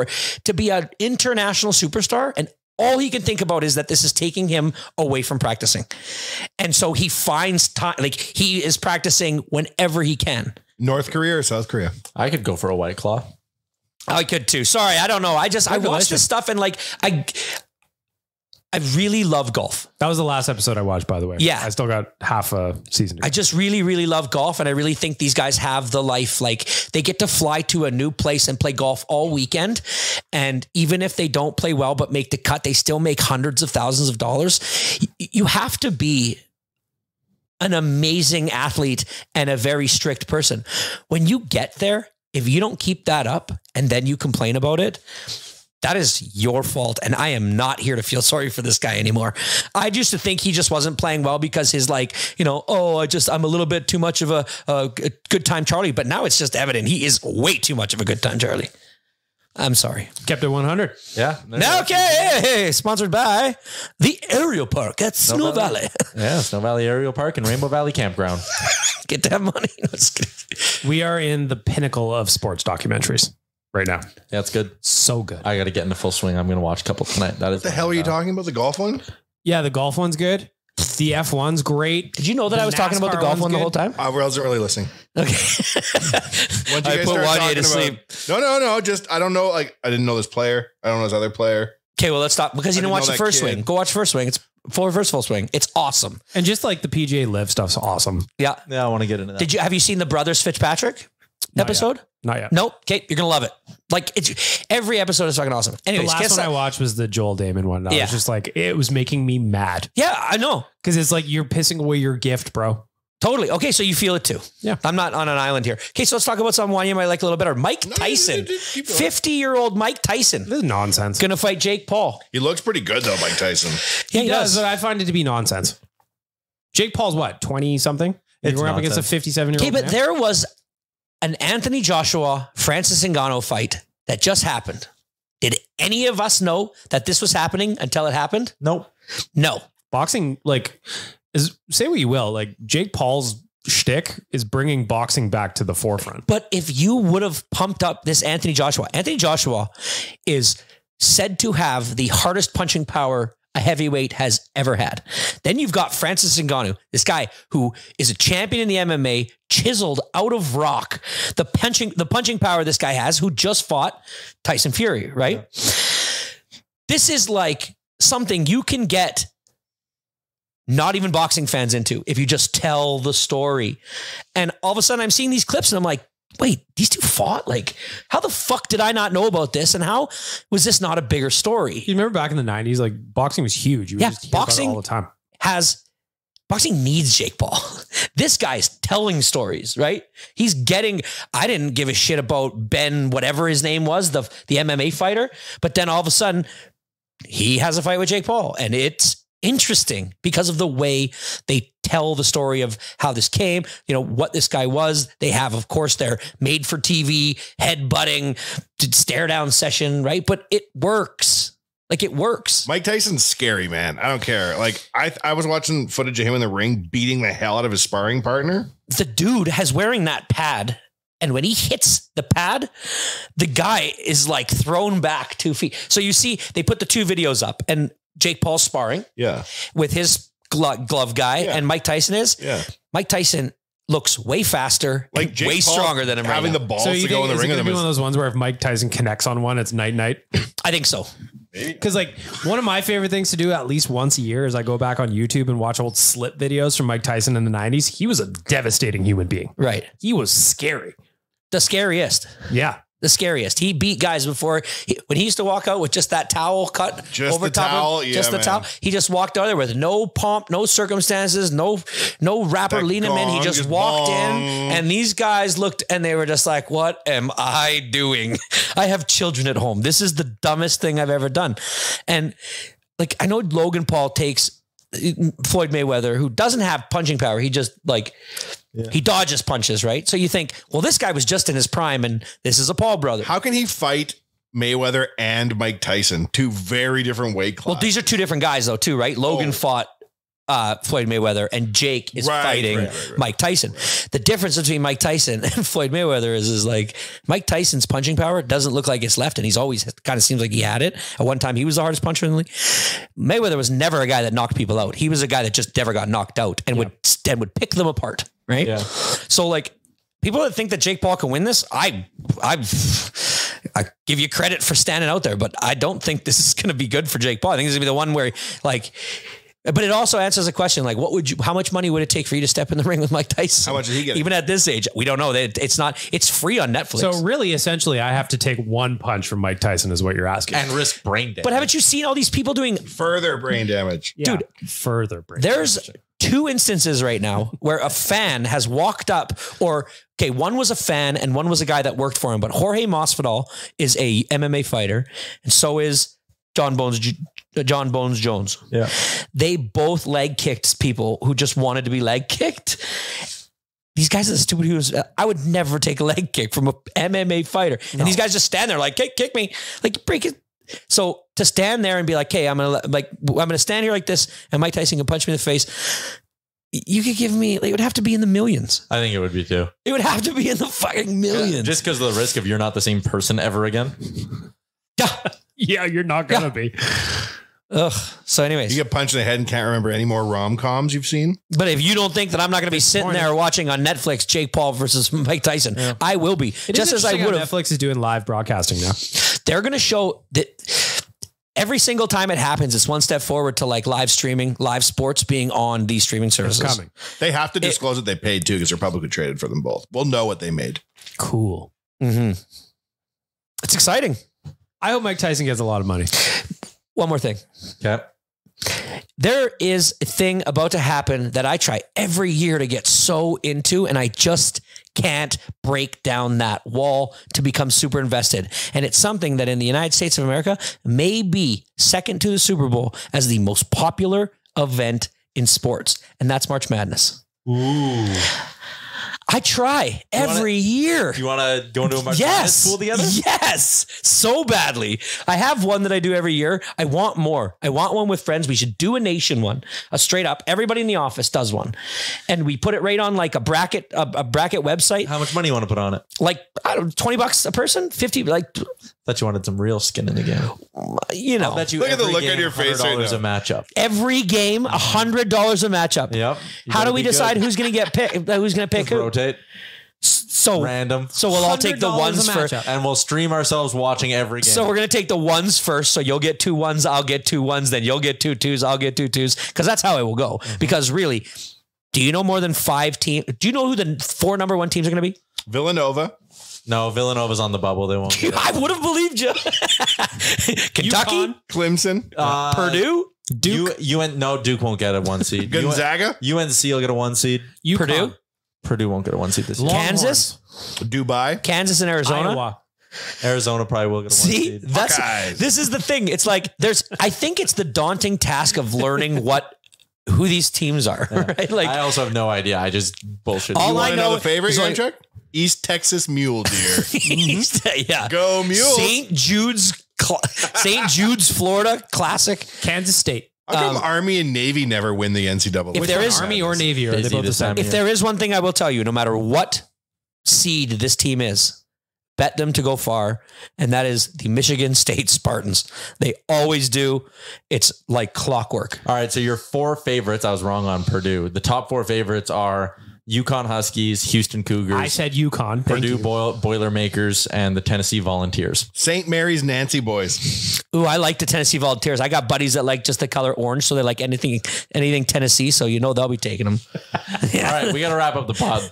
to be an international superstar. And all he can think about is that this is taking him away from practicing. And so he finds time, like, he is practicing whenever he can. North Korea or South Korea? I could go for a White Claw. I could too. Sorry, I don't know. I watched this stuff and like, I really love golf. That was the last episode I watched, by the way. Yeah. I still got half a season to go. I just really, really love golf. And I really think these guys have the life. Like, they get to fly to a new place and play golf all weekend. And even if they don't play well, but make the cut, they still make hundreds of thousands of dollars. You have to be an amazing athlete and a very strict person. When you get there, if you don't keep that up and then you complain about it, that is your fault. And I am not here to feel sorry for this guy anymore. I used to think he just wasn't playing well because his, like, you know, I'm a little bit too much of a good time Charlie. But now it's just evident he is way too much of a good time Charlie. I'm sorry. Kept it 100. Yeah. Okay. Hey, sponsored by the Aerial Park at Snow Valley. Yeah, Snow Valley Aerial Park and Rainbow Valley Campground. Get that money. No, just kidding. We are in the pinnacle of sports documentaries right now. Yeah, it's good. So good. I got to get into full swing. I'm going to watch a couple tonight. That is what the hell are you talking about? The golf one? Yeah, the golf one's good. The F1's great. Did you know that I was talking about the golf one the whole time? I wasn't really listening. Okay. I put Wanye to sleep. No. Just, I don't know. Like, I didn't know this player. I don't know this other player. Okay, well, let's stop because you didn't watch the first swing. Go watch first swing. It's first full swing. It's awesome. And just like the PGA Live stuff's awesome. Yeah. Yeah, I want to get into that. Have you seen the Brothers Fitzpatrick episode? Not yet. Nope. Okay, you're gonna love it. Like, it's every episode is fucking awesome. Anyways, the last one I watched was the Joel Damon one. I was just like, it was making me mad. Yeah, I know. Because it's like you're pissing away your gift, bro. Totally. Okay, so you feel it too. Yeah. I'm not on an island here. Okay, so let's talk about someone you might like a little better. Mike Tyson. 50-year-old Mike Tyson. This is nonsense. Gonna fight Jake Paul. He looks pretty good though, Mike Tyson. Yeah, he does, but I find it to be nonsense. Jake Paul's what, 20 something? We're up against a 57-year-old. Okay, but there was an Anthony Joshua, Francis Ngannou fight that just happened. Did any of us know that this was happening until it happened? Nope. No. Boxing, like, say what you will, like Jake Paul's shtick is bringing boxing back to the forefront. But if you would have pumped up this Anthony Joshua is said to have the hardest punching power a heavyweight has ever had. Then you've got Francis Ngannou, this guy who is a champion in the MMA, chiseled out of rock. The punching power this guy has, who just fought Tyson Fury, right? Yeah. This is like something you can get not even boxing fans into if you just tell the story. And all of a sudden I'm seeing these clips and I'm like, wait, these two fought? Like, how the fuck did I not know about this? And how was this not a bigger story? You remember back in the 90s, like boxing was huge. You would just hear boxing about it all the time. Boxing needs Jake Paul. This guy's telling stories, right? He's getting, I didn't give a shit about Ben, whatever his name was, the MMA fighter. But then all of a sudden he has a fight with Jake Paul, and it's interesting because of the way they tell the story of how this came, you know, what this guy was. They have, of course, their made for TV headbutting stare down session, right? But it works. Like, it works. Mike Tyson's scary, man. I don't care. Like, I was watching footage of him in the ring beating the hell out of his sparring partner. The dude has wearing that pad, and when he hits the pad, the guy is like thrown back 2 feet. So you see, they put the two videos up, and Jake Paul's sparring with his glove guy, and Mike Tyson is. Yeah. Mike Tyson looks way faster, like Jake way Paul stronger than him. Having right the balls to go in the ring. It's one of those ones where if Mike Tyson connects on one, it's night. I think so. Because like one of my favorite things to do at least once a year is I go back on YouTube and watch old slip videos from Mike Tyson in the 90s. He was a devastating human being. Right. He was scary. The scariest. Yeah. The scariest. He beat guys before when he used to walk out with just that towel cut just over the top towel, of him, just the towel. He just walked out there with no pomp, no circumstances, no rapper leading him in. He just walked in, and these guys looked and they were just like, what am I doing? I have children at home. This is the dumbest thing I've ever done. And like, I know Logan Paul takes Floyd Mayweather, who doesn't have punching power. He just like, he dodges punches, right? So you think, well, this guy was just in his prime and this is a Paul brother. How can he fight Mayweather and Mike Tyson, two very different weight classes? Well, these are two different guys though, too, right? Logan fought Floyd Mayweather, and Jake is fighting Mike Tyson. The difference between Mike Tyson and Floyd Mayweather is like Mike Tyson's punching power doesn't look like it's left, and he's always kind of seems like he had it. At one time, he was the hardest puncher in the league. Mayweather was never a guy that knocked people out. He was a guy that just never got knocked out and would pick them apart, right? Yeah. So like people that think that Jake Paul can win this, I give you credit for standing out there, but I don't think this is going to be good for Jake Paul. I think this is going to be the one where like. But it also answers a question like, how much money would it take for you to step in the ring with Mike Tyson? How much did he get? Even at this age, we don't know. It's free on Netflix. So really, essentially, I have to take one punch from Mike Tyson is what you're asking. And risk brain damage. But haven't you seen all these people doing further brain damage? Dude, further brain damage. There's two instances right now where a fan has walked up one was a fan and one was a guy that worked for him. But Jorge Masvidal is a MMA fighter, and so is John Bones Jones. Yeah. They both leg kicked people who just wanted to be leg kicked. These guys are the stupid who's I would never take a leg kick from a MMA fighter. And these guys just stand there like, kick me, like break it. So to stand there and be like, hey, I'm going to stand here like this and Mike Tyson can punch me in the face. You could give me, it would have to be in the millions. I think it would be too. It would have to be in the fucking millions. Yeah, just because of the risk of you're not the same person ever again. Yeah, you're not going to be. Ugh. So anyways. You get punched in the head and can't remember any more rom-coms you've seen? But if you don't think that I'm not going to be sitting there watching on Netflix Jake Paul versus Mike Tyson, I will be. Just as I would have. Netflix is doing live broadcasting now. They're going to show that every single time it happens, it's one step forward to like live streaming, live sports being on these streaming services. It's coming. They have to disclose what they paid too, because they're publicly traded for them both. We'll know what they made. Cool. Mm-hmm. It's exciting. I hope Mike Tyson gets a lot of money. One more thing. Okay. There is a thing about to happen that I try every year to get so into, and I just can't break down that wall to become super invested. And it's something that in the United States of America may be second to the Super Bowl as the most popular event in sports. And that's March Madness. Ooh. I try every year. You want to go into a March Yes. Madness pool together? Yes. So badly. I have one that I do every year. I want more. I want one with friends. We should do a nation one. A straight up. Everybody in the office does one. And we put it right on like a bracket website. How much money you want to put on it? Like, I don't know, $20 a person? 50, like, Thought you wanted some real skin in the game. you know. I'll bet you Look at the every look on game, your face right $100 a now. matchup. Every game, $100 a matchup. Yep. How do we decide who's going to get picked? Who's going to pick who? Rotate. So Random. So we'll all take the $100 ones a first. matchup. And we'll stream ourselves watching every game. So we're going to take the ones first. So you'll get 2 ones, I'll get 2 ones, then you'll get 2 twos, I'll get 2 twos. Because that's how it will go. Because really, do you know more than 5 teams? Do you know who the 4 number 1 teams are going to be? Villanova. No, Villanova's on the bubble. They won't. Get it. I would have believed you. Kentucky, Clemson. Purdue, Duke. Duke won't get a 1 seed. Gonzaga. UNC will get a 1 seed. Purdue, Purdue won't get a 1 seed this year. Kansas, Dubai. Kansas and Arizona. Iowa. Arizona probably will get a 1 See, seed. this is the thing. It's like I think it's the daunting task of learning who these teams are. Right? Like I also have no idea. I just bullshit. All You want I to know know the favorite, is like- Yanchuk? East Texas Mule Deer. yeah, Go Mules. St. Jude's, Florida Classic. Kansas State. How come Army and Navy never win the NCAA? If there is Army or Navy, or are they Busy both the this same? time. If there is one thing I will tell you, no matter what seed this team is, bet them to go far, and that is the Michigan State Spartans. They always do. It's like clockwork. All right, so your 4 favorites. I was wrong on Purdue. The top 4 favorites are UConn Huskies, Houston Cougars, I said UConn. Thank Purdue you. Boilermakers, and the Tennessee Volunteers. St. Mary's Nancy Boys. Ooh, I like the Tennessee Volunteers. I got buddies that like just the color orange, so they like anything Tennessee. So they'll be taking them. All right, we got to wrap up the pod.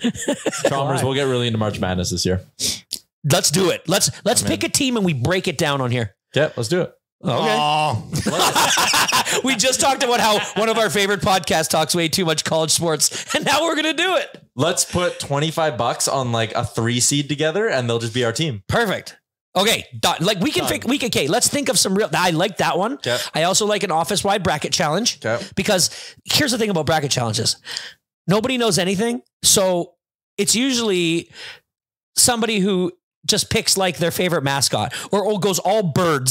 Chalmers, we'll get really into March Madness this year. Let's do it. Let's pick a team and we break it down on here. Yeah, let's do it. Okay. Oh, We just talked about how one of our favorite podcasts talks way too much college sports, and now we're gonna do it. Let's put $25 on like a 3 seed together, and they'll just be our team. Perfect. Okay, done. Like we can okay, let's think of some real. I like that one. Okay. I also like an office-wide bracket challenge. Okay. Because here's the thing about bracket challenges: nobody knows anything, so it's usually somebody who just picks like their favorite mascot, or goes all bird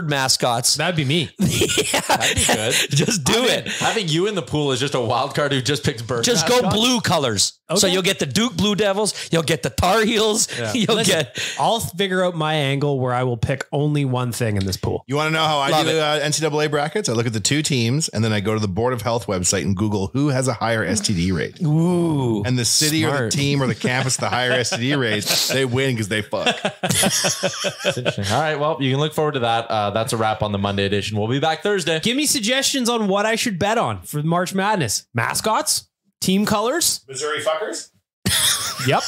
mascots. That'd be me. Yeah. That'd be good. Just do it. Having you in the pool is just a wild card who just picks birds. Just go blue colors. So Okay. you'll get the Duke Blue Devils. You'll get the Tar Heels. Yeah. You'll Listen, get. I'll figure out my angle where I will pick only one thing in this pool. you want to know how I Love do it. NCAA brackets? I look at the 2 teams, and then I go to the Board of Health website and Google who has a higher STD rate. Ooh. And the city or the Smart. team or the campus, the higher STD rates, they win because they fuck. That's interesting. All right, well, you can look forward to that. That's a wrap on the Monday edition. We'll be back Thursday. Give me suggestions on what I should bet on for March Madness. Mascots? Team colors? Missouri fuckers? Yep.